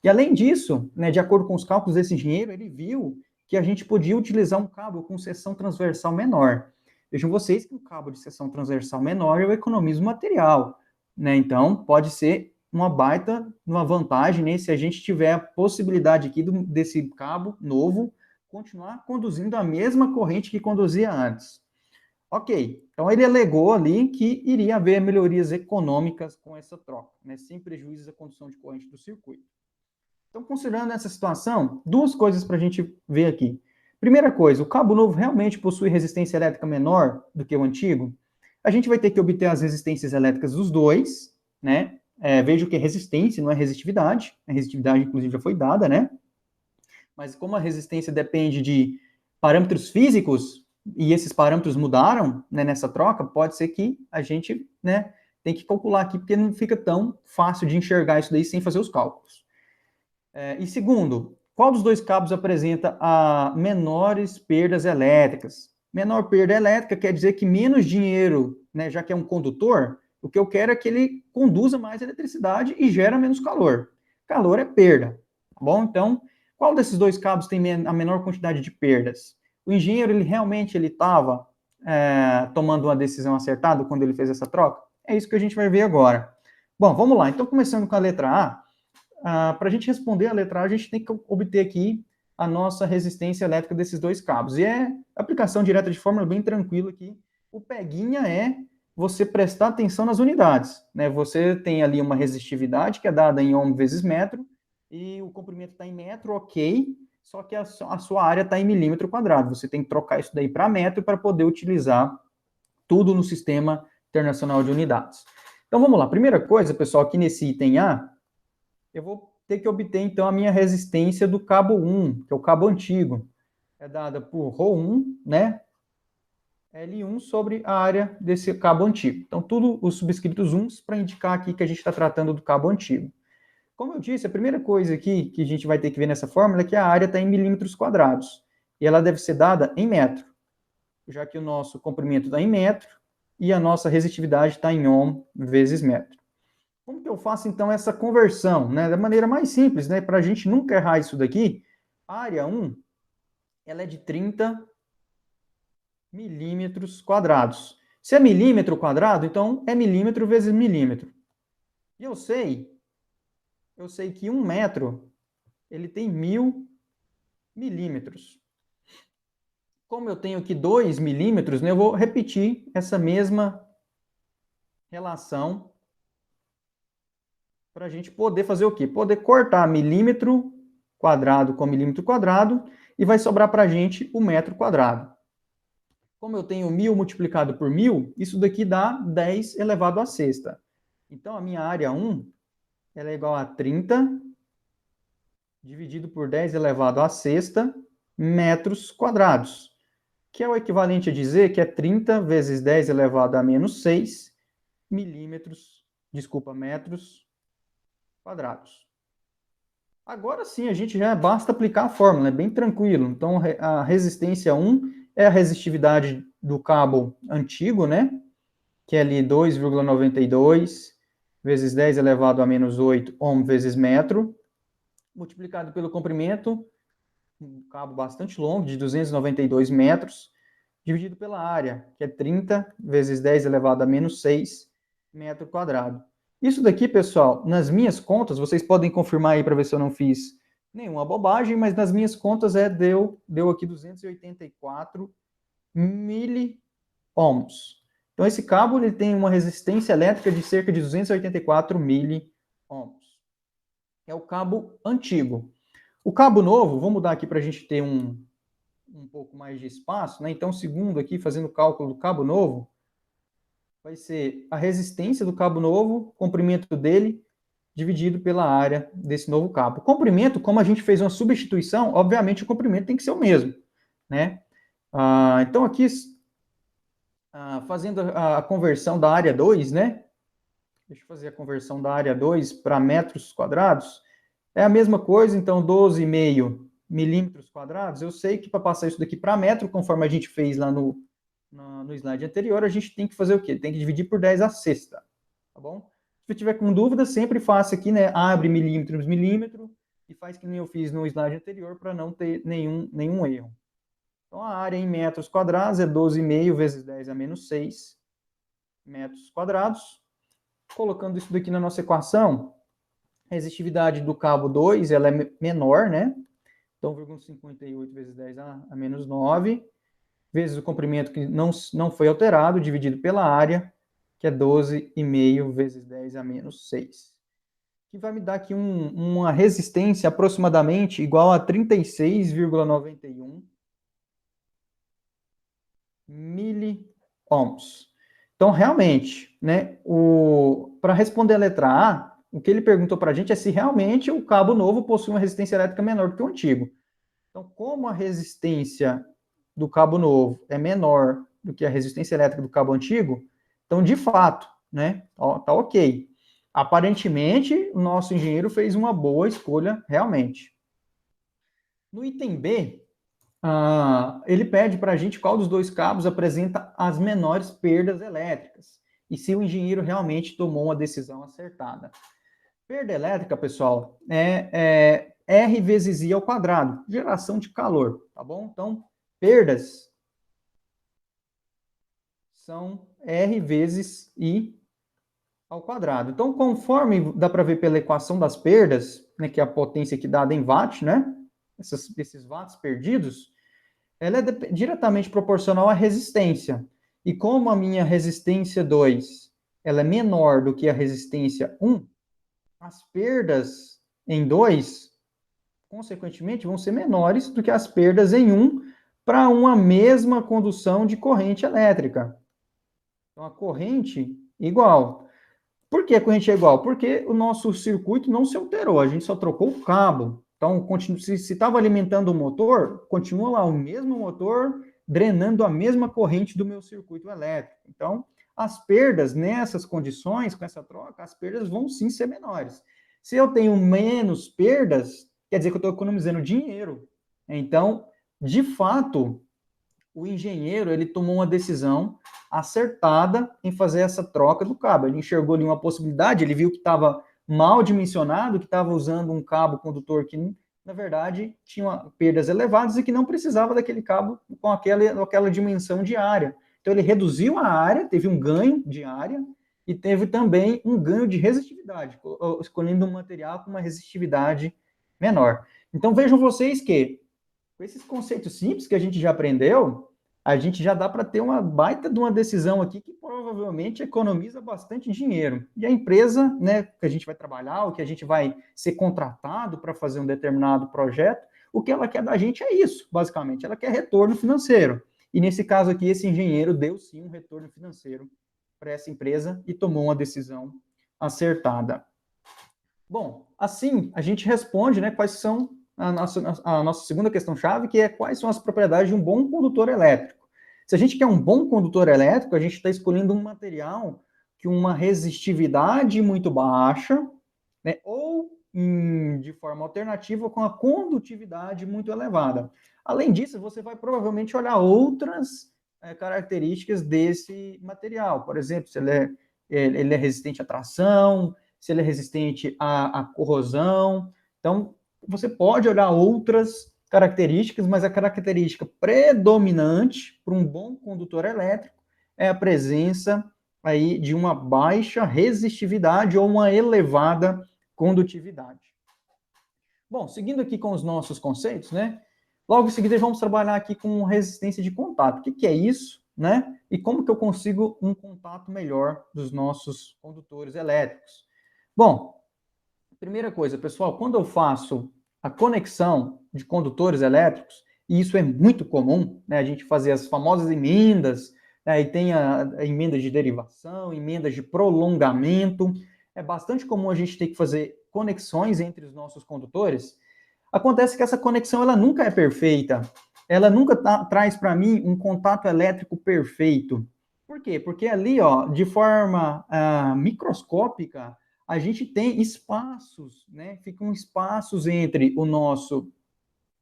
E além disso, né, de acordo com os cálculos desse engenheiro, ele viu que a gente podia utilizar um cabo com seção transversal menor. Vejam vocês que um cabo de seção transversal menor eu economizo material, né? Então, pode ser uma baita, uma vantagem, né, se a gente tiver a possibilidade aqui desse cabo novo continuar conduzindo a mesma corrente que conduzia antes. Ok, então ele alegou ali que iria haver melhorias econômicas com essa troca, né, sem prejuízo da condução de corrente do circuito. Então, considerando essa situação, duas coisas para a gente ver aqui. Primeira coisa, o cabo novo realmente possui resistência elétrica menor do que o antigo? A gente vai ter que obter as resistências elétricas dos dois, né? Vejo que é resistência, não é resistividade. A resistividade, inclusive, já foi dada, né? Mas como a resistência depende de parâmetros físicos, e esses parâmetros mudaram, né, nessa troca, pode ser que a gente, né, tem que calcular aqui, porque não fica tão fácil de enxergar isso daí sem fazer os cálculos. E segundo, qual dos dois cabos apresenta a menores perdas elétricas? Menor perda elétrica quer dizer que menos dinheiro, né, já que é um condutor, o que eu quero é que ele conduza mais eletricidade e gera menos calor. Calor é perda, tá bom? Então, qual desses dois cabos tem a menor quantidade de perdas? O engenheiro, ele realmente estava tomando uma decisão acertada quando ele fez essa troca? É isso que a gente vai ver agora. Bom, vamos lá. Então, começando com a letra A, para a gente responder a letra A, a gente tem que obter aqui a nossa resistência elétrica desses dois cabos. E é aplicação direta de fórmula bem tranquila aqui. O peguinha é você prestar atenção nas unidades, né? Você tem ali uma resistividade que é dada em ohm vezes metro, e o comprimento está em metro, ok, só que a sua área está em milímetro quadrado. Você tem que trocar isso daí para metro para poder utilizar tudo no Sistema Internacional de Unidades. Então, vamos lá. Primeira coisa, pessoal, aqui nesse item A, eu vou ter que obter, então, a minha resistência do cabo 1, que é o cabo antigo. É dada por ρ1, né? L1 sobre a área desse cabo antigo. Então, tudo os subscritos 1 para indicar aqui que a gente está tratando do cabo antigo. Como eu disse, a primeira coisa aqui que a gente vai ter que ver nessa fórmula é que a área está em milímetros quadrados. E ela deve ser dada em metro, já que o nosso comprimento está em metro e a nossa resistividade está em ohm vezes metro. Como que eu faço, então, essa conversão, né? Da maneira mais simples, né? Para a gente nunca errar isso daqui, a área 1, ela é de 30 milímetros quadrados. Se é milímetro quadrado, então é milímetro vezes milímetro. E eu sei que 1 metro, ele tem 1000 milímetros. Como eu tenho aqui 2 milímetros, né, eu vou repetir essa mesma relação para a gente poder fazer o quê? Poder cortar milímetro quadrado com milímetro quadrado e vai sobrar para a gente o metro quadrado. Como eu tenho 1000 multiplicado por 1000, isso daqui dá 10 elevado à sexta. Então, a minha área 1 ela é igual a 30 dividido por 10 elevado à sexta metros quadrados, que é o equivalente a dizer que é 30 vezes 10 elevado a menos 6 metros quadrados. Agora sim, a gente já basta aplicar a fórmula, é bem tranquilo. Então, a resistência 1 é a resistividade do cabo antigo, né? Que é ali 2,92 vezes 10 elevado a menos 8 ohm vezes metro, multiplicado pelo comprimento, um cabo bastante longo, de 292 metros, dividido pela área, que é 30 vezes 10 elevado a menos 6 metro quadrado. Isso daqui, pessoal, nas minhas contas, vocês podem confirmar aí para ver se eu não fiz nenhuma bobagem, mas nas minhas contas deu aqui 284 miliohms. Então, esse cabo ele tem uma resistência elétrica de cerca de 284 miliohms. É o cabo antigo. O cabo novo, vou mudar aqui para a gente ter um pouco mais de espaço, né? Então, segundo aqui, fazendo o cálculo do cabo novo, vai ser a resistência do cabo novo, comprimento dele, dividido pela área desse novo cabo. O comprimento, como a gente fez uma substituição, obviamente o comprimento tem que ser o mesmo, né? Então, aqui, fazendo a conversão da área 2, né? Deixa eu fazer a conversão da área 2 para metros quadrados. É a mesma coisa, então 12,5 milímetros quadrados. Eu sei que para passar isso daqui para metro, conforme a gente fez lá no slide anterior, a gente tem que fazer o quê? Tem que dividir por 10 à sexta. tá bom? Se tiver com dúvida, sempre faça aqui, né, abre milímetro, e faz que nem eu fiz no slide anterior, para não ter nenhum erro. Então, a área em metros quadrados é 12,5 vezes 10 a menos 6 metros quadrados. Colocando isso daqui na nossa equação, a resistividade do cabo 2 ela é menor, né? Então, 1,58 vezes 10 a menos 9, vezes o comprimento que não foi alterado, dividido pela área, que é 12,5 vezes 10 a menos 6. Que vai me dar aqui uma resistência aproximadamente igual a 36,91 miliohms. Então, realmente, né, para responder a letra A, o que ele perguntou para a gente é se realmente o cabo novo possui uma resistência elétrica menor do que o antigo. Então, como a resistência do cabo novo é menor do que a resistência elétrica do cabo antigo, então, de fato, né, tá ok. Aparentemente, o nosso engenheiro fez uma boa escolha, realmente. No item B, ele pede para a gente qual dos dois cabos apresenta as menores perdas elétricas e se o engenheiro realmente tomou uma decisão acertada. Perda elétrica, pessoal, é R vezes I ao quadrado, geração de calor, tá bom? Então, perdas são R vezes I ao quadrado. Então, conforme dá para ver pela equação das perdas, né, que é a potência aqui dada em watt, né? Esses watts perdidos, ela é diretamente proporcional à resistência. E como a minha resistência 2 ela é menor do que a resistência 1, as perdas em 2, consequentemente, vão ser menores do que as perdas em 1 para uma mesma condução de corrente elétrica. Então, a corrente igual. Por que a corrente é igual? Porque o nosso circuito não se alterou, a gente só trocou o cabo. Então, se estava alimentando o motor, continua lá o mesmo motor drenando a mesma corrente do meu circuito elétrico. Então, as perdas nessas condições, com essa troca, as perdas vão sim ser menores. Se eu tenho menos perdas, quer dizer que eu estou economizando dinheiro. Então, de fato, o engenheiro ele tomou uma decisão acertada em fazer essa troca do cabo. Ele enxergou ali uma possibilidade, ele viu que estava mal dimensionado, que estava usando um cabo condutor que, na verdade, tinha perdas elevadas e que não precisava daquele cabo com aquela dimensão de área. Então, ele reduziu a área, teve um ganho de área e teve também um ganho de resistividade, escolhendo um material com uma resistividade menor. Então, vejam vocês que com esses conceitos simples que a gente já aprendeu, a gente já dá para ter uma baita de uma decisão aqui que provavelmente economiza bastante dinheiro. E a empresa, né, que a gente vai trabalhar, o que a gente vai ser contratado para fazer um determinado projeto, o que ela quer da gente é isso, basicamente. Ela quer retorno financeiro. E nesse caso aqui, esse engenheiro deu sim um retorno financeiro para essa empresa e tomou uma decisão acertada. Bom, assim a gente responde, né, quais são a nossa segunda questão-chave, que é quais são as propriedades de um bom condutor elétrico. Se a gente quer um bom condutor elétrico, a gente está escolhendo um material que uma resistividade muito baixa, né, ou de forma alternativa com a condutividade muito elevada. Além disso, você vai provavelmente olhar outras características desse material. Por exemplo, se ele é resistente à tração, se ele é resistente à corrosão. Então, você pode olhar outras características, mas a característica predominante para um bom condutor elétrico é a presença aí de uma baixa resistividade ou uma elevada condutividade. Bom, seguindo aqui com os nossos conceitos, né? Logo em seguida, vamos trabalhar aqui com resistência de contato. O que é isso, né? E como que eu consigo um contato melhor dos nossos condutores elétricos? Bom, primeira coisa, pessoal, quando eu faço a conexão de condutores elétricos, e isso é muito comum, né, a gente fazer as famosas emendas, né, e tem a emenda de derivação, emendas de prolongamento, é bastante comum a gente ter que fazer conexões entre os nossos condutores. Acontece que essa conexão ela nunca é perfeita, ela nunca traz para mim um contato elétrico perfeito. Por quê? Porque ali, ó, de forma microscópica, a gente tem espaços, né? Ficam espaços entre o nosso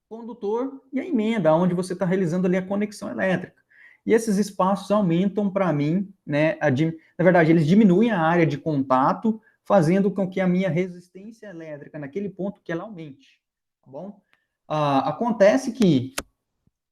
condutor e a emenda, onde você está realizando ali a conexão elétrica. e esses espaços aumentam para mim, né, na verdade, eles diminuem a área de contato, fazendo com que a minha resistência elétrica naquele ponto que ela aumente, tá bom? Acontece que,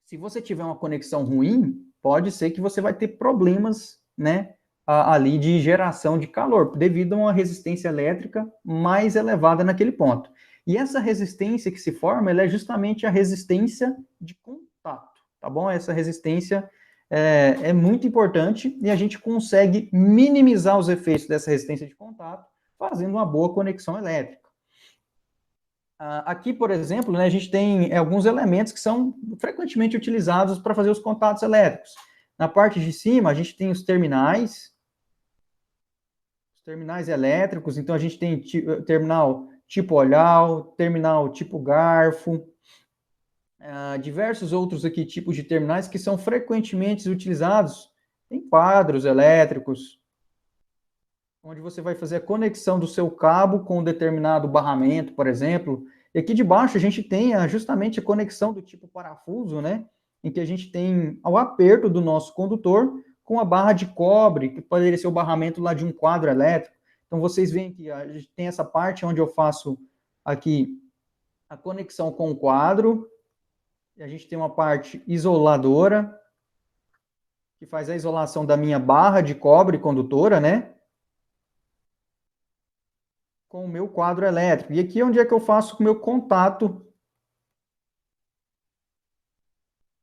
se você tiver uma conexão ruim, pode ser que você vai ter problemas, né, ali de geração de calor, devido a uma resistência elétrica mais elevada naquele ponto. E essa resistência que se forma, ela é justamente a resistência de contato, tá bom? Essa resistência é muito importante e a gente consegue minimizar os efeitos dessa resistência de contato fazendo uma boa conexão elétrica. Aqui, por exemplo, né, a gente tem alguns elementos que são frequentemente utilizados para fazer os contatos elétricos. Na parte de cima, a gente tem os terminais elétricos, então a gente tem terminal tipo olhar, terminal tipo garfo, diversos outros aqui tipos de terminais que são frequentemente utilizados em quadros elétricos, onde você vai fazer a conexão do seu cabo com um determinado barramento, por exemplo. E aqui de baixo a gente tem justamente a conexão do tipo parafuso, né? Em que a gente tem o aperto do nosso condutor com a barra de cobre, que poderia ser o barramento lá de um quadro elétrico. Então vocês veem que a gente tem essa parte onde eu faço aqui a conexão com o quadro, e a gente tem uma parte isoladora, que faz a isolação da minha barra de cobre condutora, né? Com o meu quadro elétrico. E aqui é onde é que eu faço o meu contato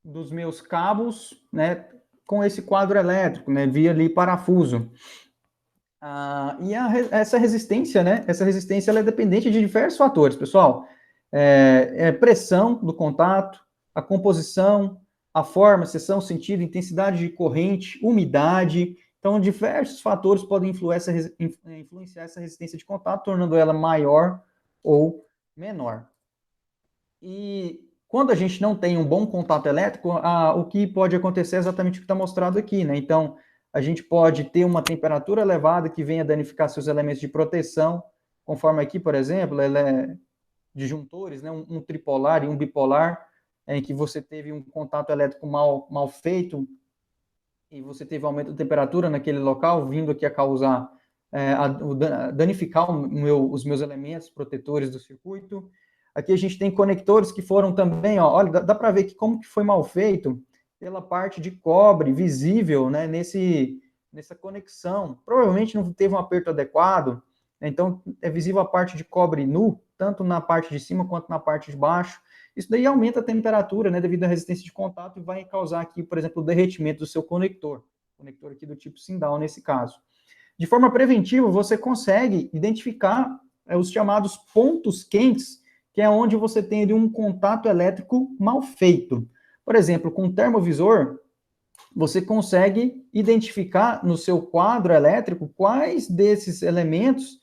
dos meus cabos, né, com esse quadro elétrico, né, via ali parafuso. Essa resistência, né, ela é dependente de diversos fatores, pessoal. Pressão do contato, a composição, a forma, seção, sentido, intensidade de corrente, umidade. Então, diversos fatores podem influenciar essa resistência de contato, tornando ela maior ou menor. E quando a gente não tem um bom contato elétrico, o que pode acontecer é exatamente o que está mostrado aqui, né? Então, a gente pode ter uma temperatura elevada que venha danificar seus elementos de proteção, conforme aqui, por exemplo, ela é disjuntores, né? Um tripolar e um bipolar, em que você teve um contato elétrico mal feito e você teve aumento de temperatura naquele local, vindo aqui a causar, danificar os meus elementos protetores do circuito. Aqui a gente tem conectores que foram também, ó, olha, dá para ver que como que foi mal feito pela parte de cobre visível, né, nessa conexão. Provavelmente não teve um aperto adequado, né, então é visível a parte de cobre nu, tanto na parte de cima quanto na parte de baixo. Isso daí aumenta a temperatura, né, devido à resistência de contato e vai causar aqui, por exemplo, o derretimento do seu conector aqui do tipo Sindown nesse caso. De forma preventiva, você consegue identificar os chamados pontos quentes, que é onde você tem ali um contato elétrico mal feito. Por exemplo, com o termovisor, você consegue identificar no seu quadro elétrico quais desses elementos,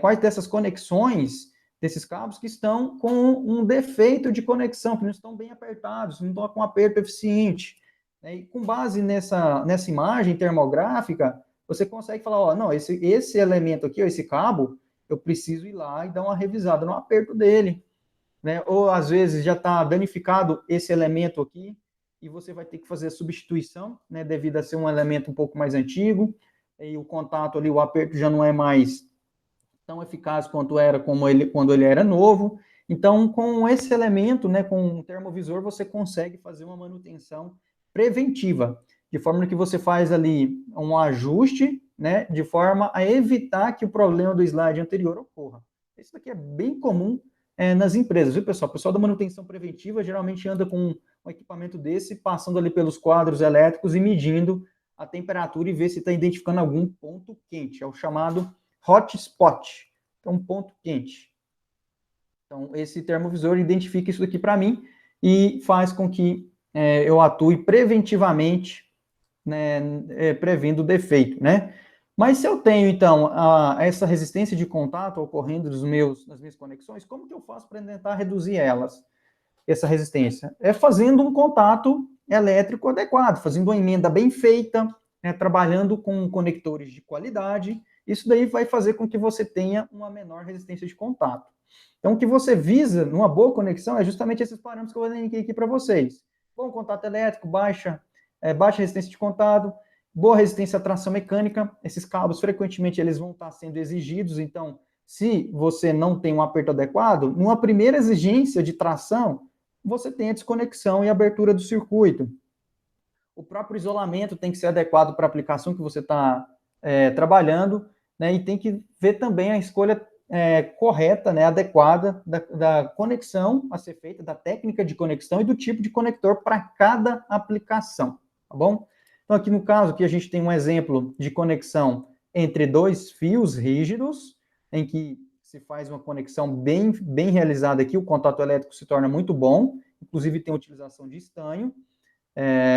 quais dessas conexões, desses cabos que estão com um defeito de conexão, que não estão bem apertados, não estão com um aperto eficiente. E com base nessa imagem termográfica, você consegue falar, ó, não, esse elemento aqui, ó, esse cabo, eu preciso ir lá e dar uma revisada no aperto dele, né? Ou às vezes já está danificado esse elemento aqui e você vai ter que fazer a substituição, né, devido a ser um elemento um pouco mais antigo e o contato ali, o aperto já não é mais tão eficaz quanto era quando ele era novo. Então, com esse elemento, né, com um termovisor, você consegue fazer uma manutenção preventiva, de forma que você faz ali um ajuste, né, de forma a evitar que o problema do slide anterior ocorra. Isso daqui é bem comum nas empresas, viu, pessoal? O pessoal da manutenção preventiva geralmente anda com um equipamento desse, passando ali pelos quadros elétricos e medindo a temperatura e ver se está identificando algum ponto quente. É o chamado hotspot, que é um ponto quente. Então, esse termovisor identifica isso daqui para mim e faz com que eu atue preventivamente, né, prevendo o defeito, né? Mas se eu tenho, então, essa resistência de contato ocorrendo nas minhas conexões, como que eu faço para tentar reduzir essa resistência? É fazendo um contato elétrico adequado, fazendo uma emenda bem feita, né, trabalhando com conectores de qualidade. Isso daí vai fazer com que você tenha uma menor resistência de contato. Então, o que você visa numa boa conexão é justamente esses parâmetros que eu elenquei aqui para vocês. Bom contato elétrico, baixa baixa resistência de contato, boa resistência à tração mecânica. Esses cabos, frequentemente, eles vão estar sendo exigidos, então, se você não tem um aperto adequado, numa primeira exigência de tração, você tem a desconexão e abertura do circuito. O próprio isolamento tem que ser adequado para a aplicação que você está trabalhando, né, e tem que ver também a escolha correta, né, adequada da conexão a ser feita, da técnica de conexão e do tipo de conector para cada aplicação, tá bom? Então, aqui no caso, aqui a gente tem um exemplo de conexão entre dois fios rígidos, em que se faz uma conexão bem realizada aqui, o contato elétrico se torna muito bom, inclusive tem utilização de estanho.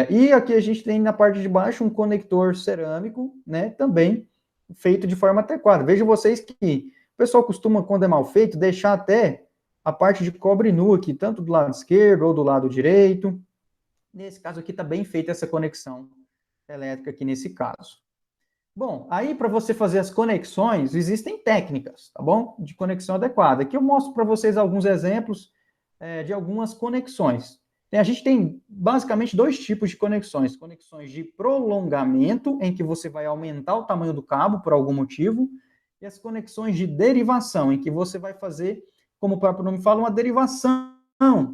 E aqui a gente tem na parte de baixo um conector cerâmico, né, também feito de forma adequada. Vejam vocês que o pessoal costuma, quando é mal feito, deixar até a parte de cobre nu aqui, tanto do lado esquerdo ou do lado direito. Nesse caso aqui está bem feita essa conexão elétrica aqui nesse caso. Bom, aí para você fazer as conexões, existem técnicas, tá bom? De conexão adequada. Aqui eu mostro para vocês alguns exemplos de algumas conexões. A gente tem basicamente dois tipos de conexões. Conexões de prolongamento, em que você vai aumentar o tamanho do cabo por algum motivo, e as conexões de derivação, em que você vai fazer, como o próprio nome fala, uma derivação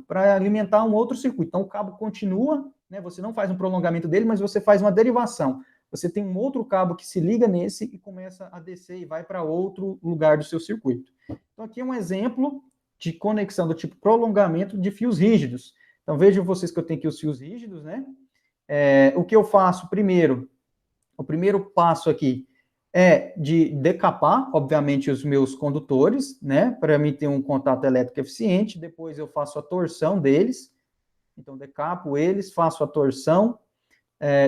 para alimentar um outro circuito. Então o cabo continua, né, você não faz um prolongamento dele, mas você faz uma derivação. Você tem um outro cabo que se liga nesse e começa a descer e vai para outro lugar do seu circuito. Então aqui é um exemplo de conexão do tipo prolongamento de fios rígidos. Então, vejam vocês que eu tenho aqui os fios rígidos, né? O que eu faço primeiro, o primeiro passo aqui é de decapar, obviamente, os meus condutores, né? Para mim ter um contato elétrico eficiente. Depois eu faço a torção deles. Então, decapo eles, faço a torção.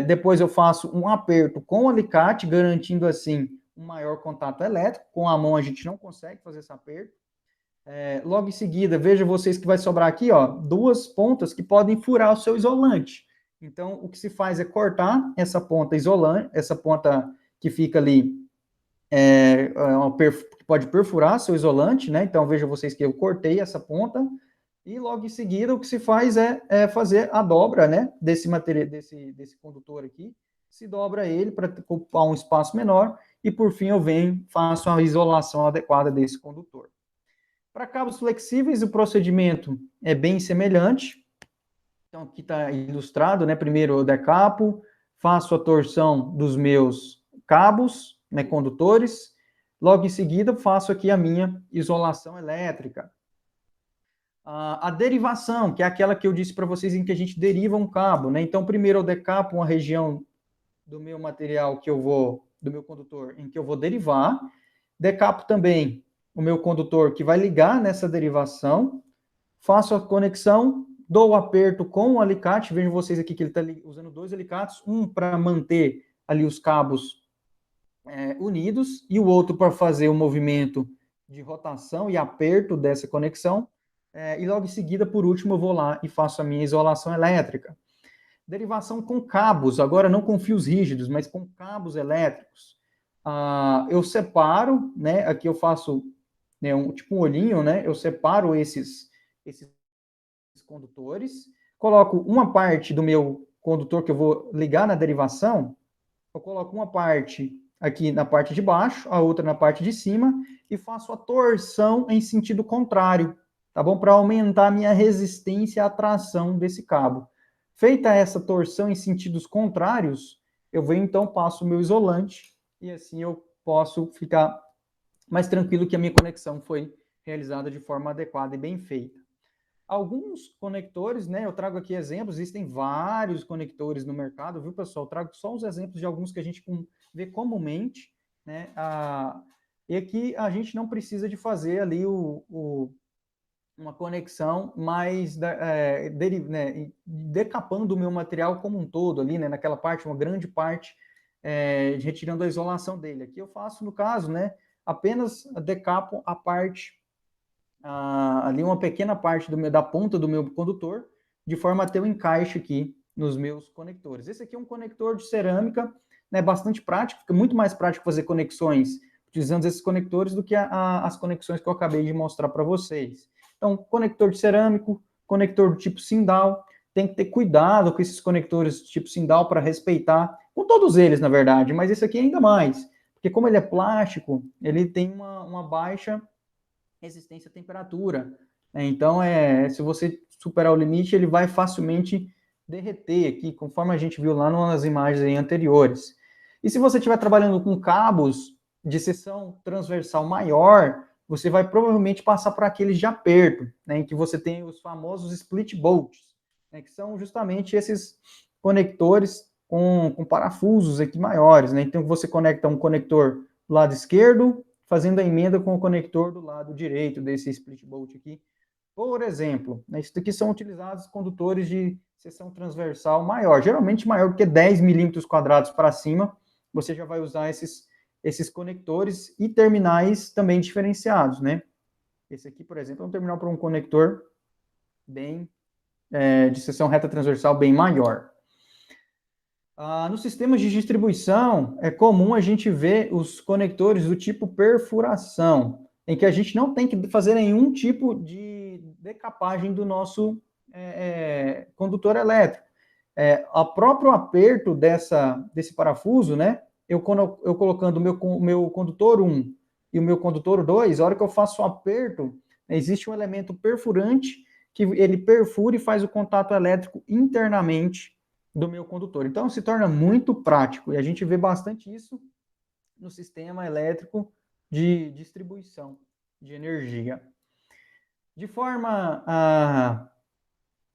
Depois eu faço um aperto com o alicate, garantindo, assim, um maior contato elétrico. Com a mão a gente não consegue fazer esse aperto. Logo em seguida, veja vocês que vai sobrar aqui, ó, duas pontas que podem furar o seu isolante. Então, o que se faz é cortar essa ponta isolante, essa ponta que fica ali, que pode perfurar seu isolante, né? Então, veja vocês que eu cortei essa ponta, e logo em seguida o que se faz é fazer a dobra, né, desse material, desse condutor aqui, se dobra ele para ocupar um espaço menor, e por fim eu faço a isolação adequada desse condutor. Para cabos flexíveis, o procedimento é bem semelhante. Então, aqui está ilustrado, né? Primeiro eu decapo, faço a torção dos meus cabos, né, condutores. Logo em seguida, faço aqui a minha isolação elétrica. A derivação, que é aquela que eu disse para vocês em que a gente deriva um cabo, né? Então, primeiro eu decapo uma região do meu material do meu condutor, em que eu vou derivar. Decapo também o meu condutor que vai ligar nessa derivação, faço a conexão, dou o aperto com o alicate, vejam vocês aqui que ele está usando dois alicates, um para manter ali os cabos unidos, e o outro para fazer o movimento de rotação e aperto dessa conexão, e logo em seguida, por último, eu vou lá e faço a minha isolação elétrica. Derivação com cabos, agora não com fios rígidos, mas com cabos elétricos. Eu separo, né, aqui eu faço tipo um olhinho, né? Eu separo esses condutores, coloco uma parte do meu condutor que eu vou ligar na derivação, eu coloco uma parte aqui na parte de baixo, a outra na parte de cima, e faço a torção em sentido contrário, tá bom? Para aumentar a minha resistência à tração desse cabo. Feita essa torção em sentidos contrários, eu venho então, passo o meu isolante, e assim eu posso ficar mais tranquilo que a minha conexão foi realizada de forma adequada e bem feita. Alguns conectores, né, eu trago aqui exemplos, existem vários conectores no mercado, viu, pessoal? Eu trago só os exemplos de alguns que a gente vê comumente, né, e aqui a gente não precisa de fazer ali uma conexão mais decapando o meu material como um todo ali, né, naquela parte, uma grande parte, retirando a isolação dele. Aqui eu faço, no caso, né, apenas decapo a parte, ali uma pequena parte da ponta do meu condutor, de forma a ter um encaixe aqui nos meus conectores. Esse aqui é um conector de cerâmica, né, bastante prático, fica muito mais prático fazer conexões utilizando esses conectores do que as conexões que eu acabei de mostrar para vocês. Então, conector de cerâmico, conector do tipo Sindal, tem que ter cuidado com esses conectores tipo Sindal para respeitar, com todos eles, na verdade, mas esse aqui ainda mais, porque como ele é plástico, ele tem uma baixa resistência à temperatura, né? Então, se você superar o limite, ele vai facilmente derreter aqui, conforme a gente viu lá nas imagens aí anteriores. E se você estiver trabalhando com cabos de seção transversal maior, você vai provavelmente passar por aqueles de aperto, né, em que você tem os famosos split bolts, né, que são justamente esses conectores com parafusos aqui maiores, né? Então você conecta um conector do lado esquerdo, fazendo a emenda com o conector do lado direito desse split bolt aqui. Por exemplo, né, isso aqui são utilizados condutores de seção transversal maior, geralmente maior do que 10 milímetros quadrados para cima, você já vai usar esses conectores e terminais também diferenciados, né? Esse aqui, por exemplo, é um terminal para um conector bem de seção reta transversal bem maior. Nos sistemas de distribuição, é comum a gente ver os conectores do tipo perfuração, em que a gente não tem que fazer nenhum tipo de decapagem do nosso condutor elétrico. O próprio aperto desse parafuso, né? Eu colocando o meu condutor 1 e o meu condutor 2, a hora que eu faço o aperto, existe um elemento perfurante que ele perfura e faz o contato elétrico internamente do meu condutor. Então, se torna muito prático, e a gente vê bastante isso no sistema elétrico de distribuição de energia. De forma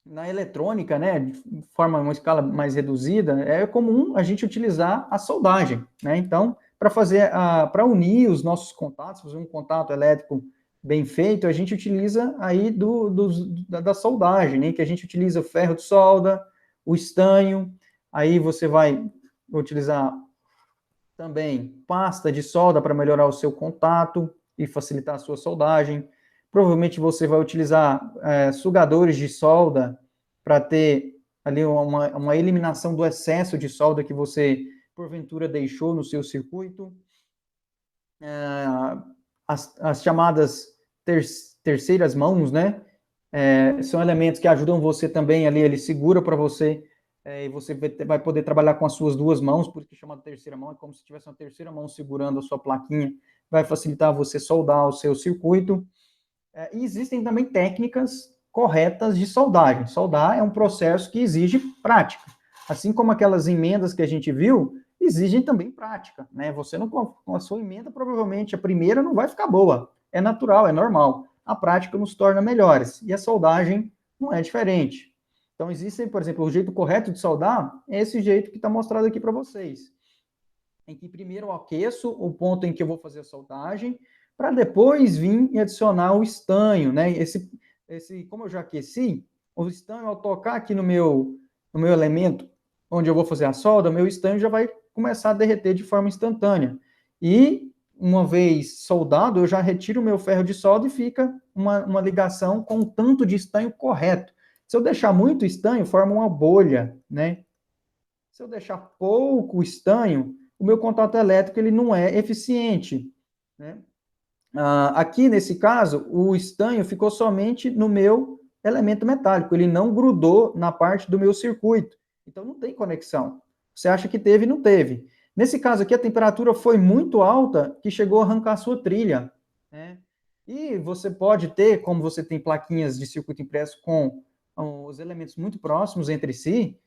na eletrônica, né, de forma uma escala mais reduzida, é comum a gente utilizar a soldagem, né? Então, para unir os nossos contatos, fazer um contato elétrico bem feito, a gente utiliza aí da soldagem, né? Que a gente utiliza o ferro de solda, o estanho, aí você vai utilizar também pasta de solda para melhorar o seu contato e facilitar a sua soldagem. Provavelmente você vai utilizar sugadores de solda para ter ali uma eliminação do excesso de solda que você, porventura, deixou no seu circuito. As chamadas terceiras mãos, né? São elementos que ajudam você também ali, ele segura para você, e você vai poder trabalhar com as suas duas mãos, por isso que chama de terceira mão, é como se tivesse uma terceira mão segurando a sua plaquinha, vai facilitar você soldar o seu circuito. E existem também técnicas corretas de soldagem. Soldar é um processo que exige prática. Assim como aquelas emendas que a gente viu, exigem também prática, né? Você não, com a sua emenda, provavelmente a primeira não vai ficar boa. É natural, é normal. A prática nos torna melhores. E a soldagem não é diferente. Então, existem, por exemplo, o jeito correto de soldar é esse jeito que está mostrado aqui para vocês. Em que primeiro eu aqueço o ponto em que eu vou fazer a soldagem, para depois vir e adicionar o estanho, né? Como eu já aqueci, o estanho, ao tocar aqui no meu elemento, onde eu vou fazer a solda, meu estanho já vai começar a derreter de forma instantânea. E, uma vez soldado, eu já retiro o meu ferro de solda e fica uma ligação com o tanto de estanho correto. Se eu deixar muito estanho, forma uma bolha, né? Se eu deixar pouco estanho, o meu contato elétrico ele não é eficiente, né? Aqui, nesse caso, o estanho ficou somente no meu elemento metálico, ele não grudou na parte do meu circuito. Então, não tem conexão. Você acha que teve, não teve. Nesse caso aqui, a temperatura foi muito alta, que chegou a arrancar a sua trilha, né? E você pode ter, como você tem plaquinhas de circuito impresso com os elementos muito próximos entre si,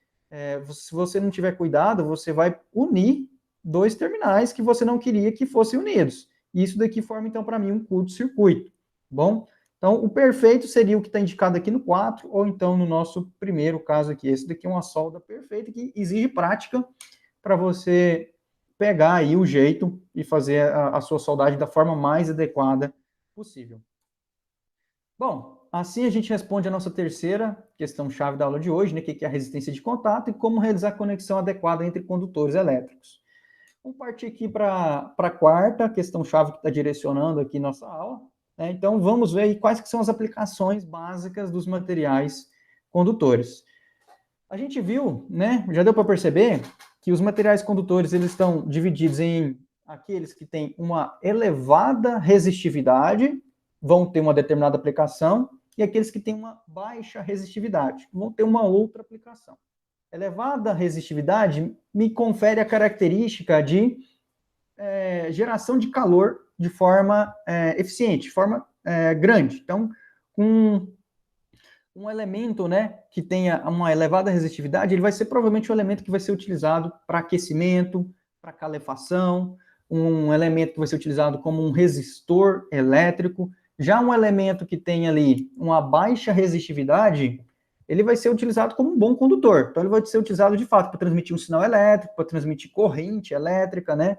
se você não tiver cuidado, você vai unir dois terminais que você não queria que fossem unidos. Isso daqui forma, então, para mim, um curto-circuito. Bom, então, o perfeito seria o que está indicado aqui no 4, ou então no nosso primeiro caso aqui. Esse daqui é uma solda perfeita que exige prática para você pegar aí o jeito e fazer a sua soldagem da forma mais adequada possível. Bom, assim a gente responde a nossa terceira questão-chave da aula de hoje, né, que é a resistência de contato e como realizar a conexão adequada entre condutores elétricos. Vamos partir aqui para a quarta questão-chave que está direcionando aqui nossa aula, né? Então, vamos ver aí quais que são as aplicações básicas dos materiais condutores. A gente viu, né, já deu para perceber que os materiais condutores eles estão divididos em aqueles que têm uma elevada resistividade, vão ter uma determinada aplicação, e aqueles que têm uma baixa resistividade, vão ter uma outra aplicação. Elevada resistividade me confere a característica de geração de calor de forma eficiente, de forma grande. Então, um elemento, né, que tenha uma elevada resistividade, ele vai ser provavelmente um elemento que vai ser utilizado para aquecimento, para calefação, um elemento que vai ser utilizado como um resistor elétrico. Já um elemento que tem ali uma baixa resistividade, ele vai ser utilizado como um bom condutor. Então, ele vai ser utilizado, de fato, para transmitir um sinal elétrico, para transmitir corrente elétrica, né?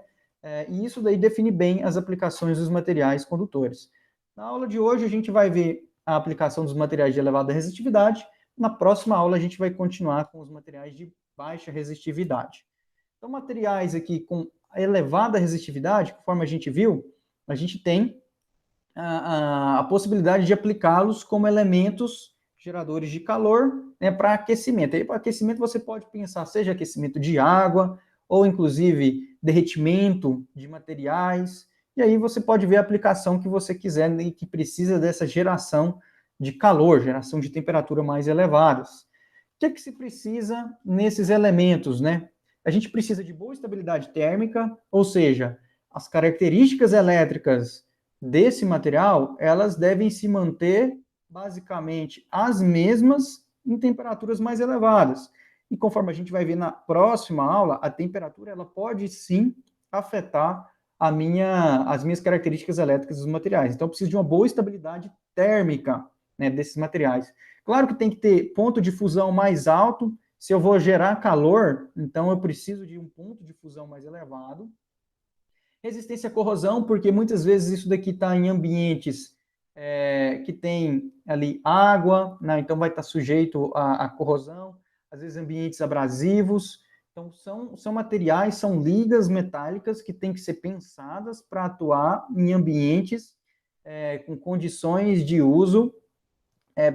E isso daí define bem as aplicações dos materiais condutores. Na aula de hoje, a gente vai ver a aplicação dos materiais de elevada resistividade. Na próxima aula, a gente vai continuar com os materiais de baixa resistividade. Então, materiais aqui com elevada resistividade, conforme a gente viu, a gente tem a possibilidade de aplicá-los como elementos geradores de calor, né, para aquecimento. Aí, para aquecimento, você pode pensar, seja aquecimento de água, ou inclusive derretimento de materiais, e aí você pode ver a aplicação que você quiser e que precisa dessa geração de calor, geração de temperatura mais elevadas. O que se precisa nesses elementos, né? A gente precisa de boa estabilidade térmica, ou seja, as características elétricas desse material, elas devem se manter basicamente as mesmas em temperaturas mais elevadas. E conforme a gente vai ver na próxima aula, a temperatura ela pode sim afetar as minhas características elétricas dos materiais. Então, eu preciso de uma boa estabilidade térmica, né, desses materiais. Claro que tem que ter ponto de fusão mais alto. Se eu vou gerar calor, então eu preciso de um ponto de fusão mais elevado. Resistência à corrosão, porque muitas vezes isso daqui está em ambientes que tem ali água, né, então vai estar sujeito à corrosão, às vezes ambientes abrasivos. Então, são materiais, são ligas metálicas que têm que ser pensadas para atuar em ambientes com condições de uso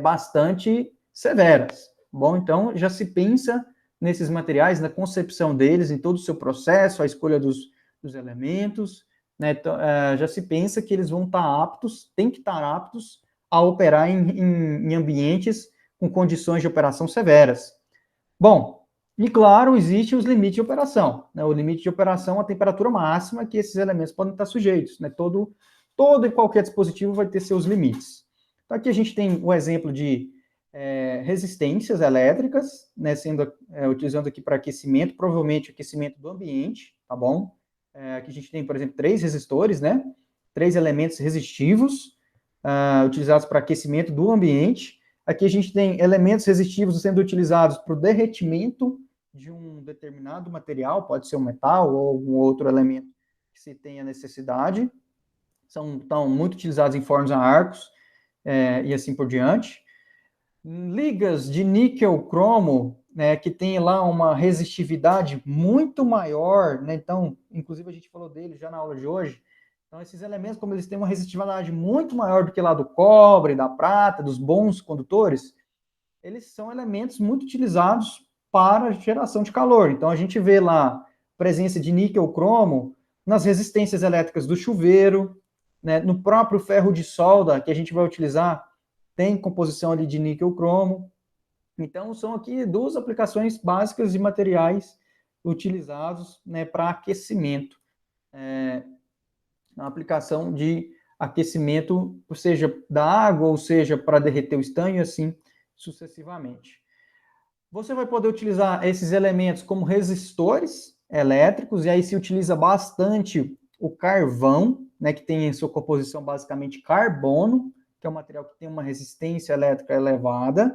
bastante severas. Bom, então, já se pensa nesses materiais, na concepção deles, em todo o seu processo, a escolha dos elementos, né? Então, já se pensa que eles vão estar aptos, tem que estar aptos a operar em ambientes com condições de operação severas. Bom, e claro, existem os limites de operação, né? O limite de operação, a temperatura máxima que esses elementos podem estar sujeitos, né? Todo e qualquer dispositivo vai ter seus limites. Então, aqui a gente tem o exemplo de resistências elétricas, né, utilizando aqui para aquecimento, provavelmente aquecimento do ambiente, tá bom? Aqui a gente tem, por exemplo, 3 resistores, né? 3 elementos resistivos, utilizados para aquecimento do ambiente. Aqui a gente tem elementos resistivos sendo utilizados para o derretimento de um determinado material, pode ser um metal ou algum outro elemento que se tenha necessidade. Estão muito utilizados em fornos a arcos e assim por diante. Ligas de níquel-cromo, né, que tem lá uma resistividade muito maior, né? Então, inclusive a gente falou dele já na aula de hoje. Então, esses elementos, como eles têm uma resistividade muito maior do que lá do cobre, da prata, dos bons condutores, eles são elementos muito utilizados para geração de calor. Então, a gente vê lá presença de níquel-cromo nas resistências elétricas do chuveiro, né, no próprio ferro de solda que a gente vai utilizar, tem composição ali de níquel-cromo. Então, são aqui 2 aplicações básicas de materiais utilizados, né, para aquecimento. A aplicação de aquecimento, ou seja, da água, ou seja, para derreter o estanho, e assim sucessivamente. Você vai poder utilizar esses elementos como resistores elétricos, e aí se utiliza bastante o carvão, né, que tem em sua composição basicamente carbono, que é um material que tem uma resistência elétrica elevada.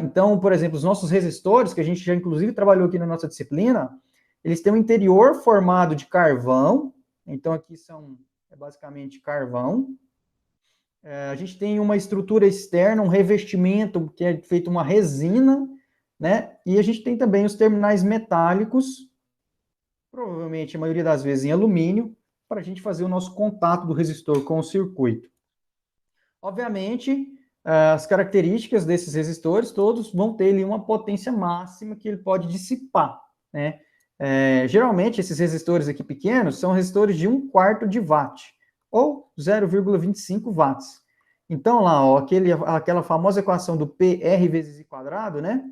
Então, por exemplo, os nossos resistores, que a gente já inclusive trabalhou aqui na nossa disciplina, eles têm um interior formado de carvão. Então, aqui é basicamente carvão. A gente tem uma estrutura externa, um revestimento que é feito uma resina, né? E a gente tem também os terminais metálicos, provavelmente a maioria das vezes em alumínio, para a gente fazer o nosso contato do resistor com o circuito. Obviamente, as características desses resistores todos vão ter ali uma potência máxima que ele pode dissipar, né? Geralmente, esses resistores aqui pequenos são resistores de 1/4 de watt, ou 0,25 watts. Então, lá, ó, aquela famosa equação do PR vezes I quadrado, né?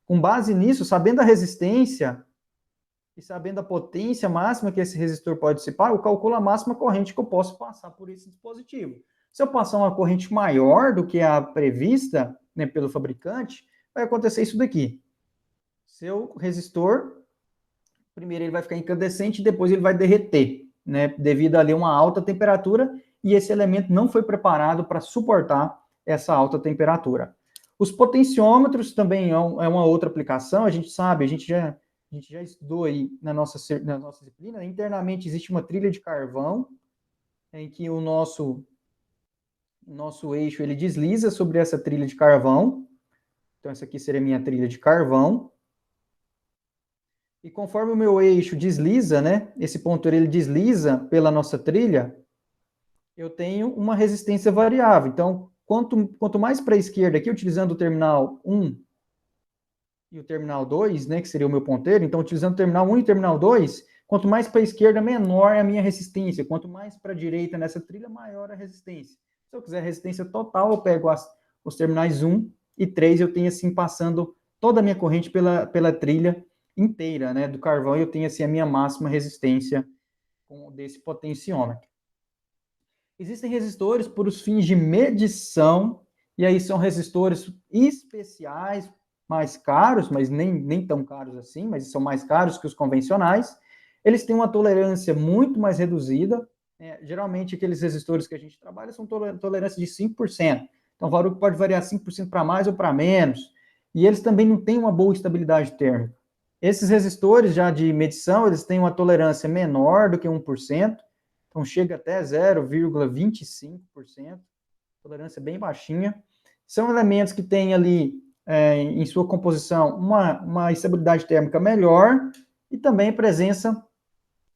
Com base nisso, sabendo a resistência e sabendo a potência máxima que esse resistor pode dissipar, eu calculo a máxima corrente que eu posso passar por esse dispositivo. Se eu passar uma corrente maior do que a prevista, né, pelo fabricante, vai acontecer isso daqui. Seu resistor, primeiro ele vai ficar incandescente e depois ele vai derreter, né, devido ali a uma alta temperatura, e esse elemento não foi preparado para suportar essa alta temperatura. Os potenciômetros também é uma outra aplicação, a gente sabe, a gente já estudou aí na nossa disciplina, internamente existe uma trilha de carvão, em que o nosso eixo ele desliza sobre essa trilha de carvão. Então, essa aqui seria a minha trilha de carvão. E conforme o meu eixo desliza, né, esse ponto ele desliza pela nossa trilha, eu tenho uma resistência variável. Então, quanto mais para a esquerda aqui, utilizando o terminal 1 e o terminal 2, né, que seria o meu ponteiro, então, utilizando o terminal 1 e o terminal 2, quanto mais para a esquerda, menor é a minha resistência. Quanto mais para a direita nessa trilha, maior a resistência. Se eu quiser resistência total, eu pego os terminais 1 e 3, eu tenho assim, passando toda a minha corrente pela trilha inteira, né, do carvão, e eu tenho assim a minha máxima resistência desse potenciômetro. Existem resistores por os fins de medição, e aí são resistores especiais, mais caros, mas nem tão caros assim, mas são mais caros que os convencionais. Eles têm uma tolerância muito mais reduzida. Geralmente, aqueles resistores que a gente trabalha são tolerância de 5%. Então, o valor pode variar 5% para mais ou para menos. E eles também não têm uma boa estabilidade térmica. Esses resistores já de medição, eles têm uma tolerância menor do que 1%. Então, chega até 0,25%, tolerância bem baixinha. São elementos que têm ali, em sua composição, uma estabilidade térmica melhor e também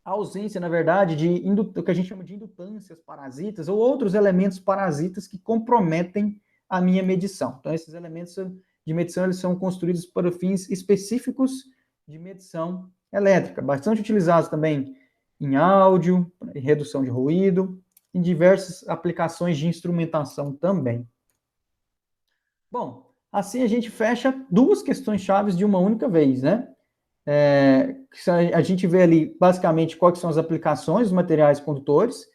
ausência, na verdade, do que a gente chama de indutâncias parasitas ou outros elementos parasitas que comprometem a minha medição. Então, esses elementos de medição eles são construídos para fins específicos de medição elétrica, bastante utilizados também em áudio, em redução de ruído, em diversas aplicações de instrumentação também. Bom, assim a gente fecha duas questões chaves de uma única vez, né? A gente vê ali, basicamente, quais são as aplicações dos materiais condutores.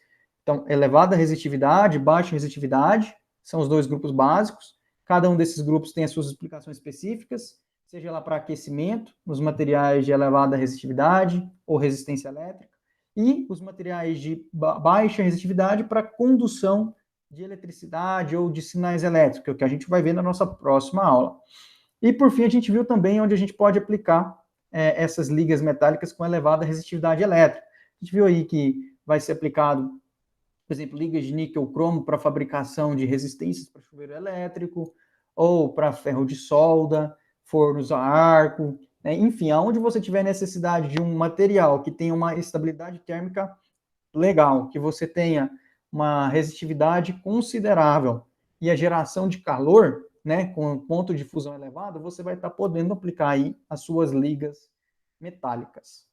Então, elevada resistividade, baixa resistividade, são os dois grupos básicos. Cada um desses grupos tem as suas explicações específicas, seja lá para aquecimento, nos materiais de elevada resistividade ou resistência elétrica, e os materiais de baixa resistividade para condução de eletricidade ou de sinais elétricos, que é o que a gente vai ver na nossa próxima aula. E, por fim, a gente viu também onde a gente pode aplicar essas ligas metálicas com elevada resistividade elétrica. A gente viu aí que vai ser aplicado, por exemplo, ligas de níquel-cromo para fabricação de resistências para chuveiro elétrico, ou para ferro de solda, fornos a arco, né? Enfim, aonde você tiver necessidade de um material que tenha uma estabilidade térmica legal, que você tenha uma resistividade considerável e a geração de calor, né, com ponto de fusão elevado, você vai estar podendo aplicar aí as suas ligas metálicas.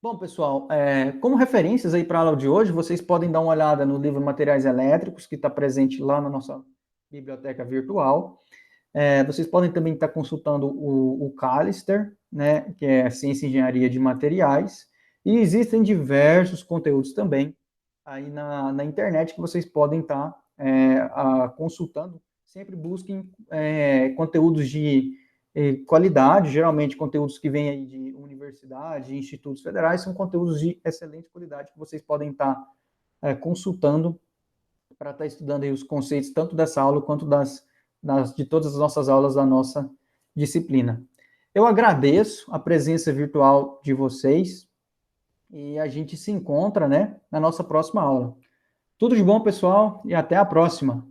Bom, pessoal, como referências aí para a aula de hoje, vocês podem dar uma olhada no livro Materiais Elétricos, que está presente lá na nossa biblioteca virtual. Vocês podem também estar consultando o Callister, né, que é Ciência e Engenharia de Materiais, e existem diversos conteúdos também aí na internet que vocês podem estar consultando. Sempre busquem conteúdos de qualidade, geralmente conteúdos que vêm aí de universidade, de institutos federais, são conteúdos de excelente qualidade que vocês podem estar consultando para estar estudando aí os conceitos tanto dessa aula quanto de todas as nossas aulas da nossa disciplina. Eu agradeço a presença virtual de vocês e a gente se encontra, né, na nossa próxima aula. Tudo de bom, pessoal, e até a próxima.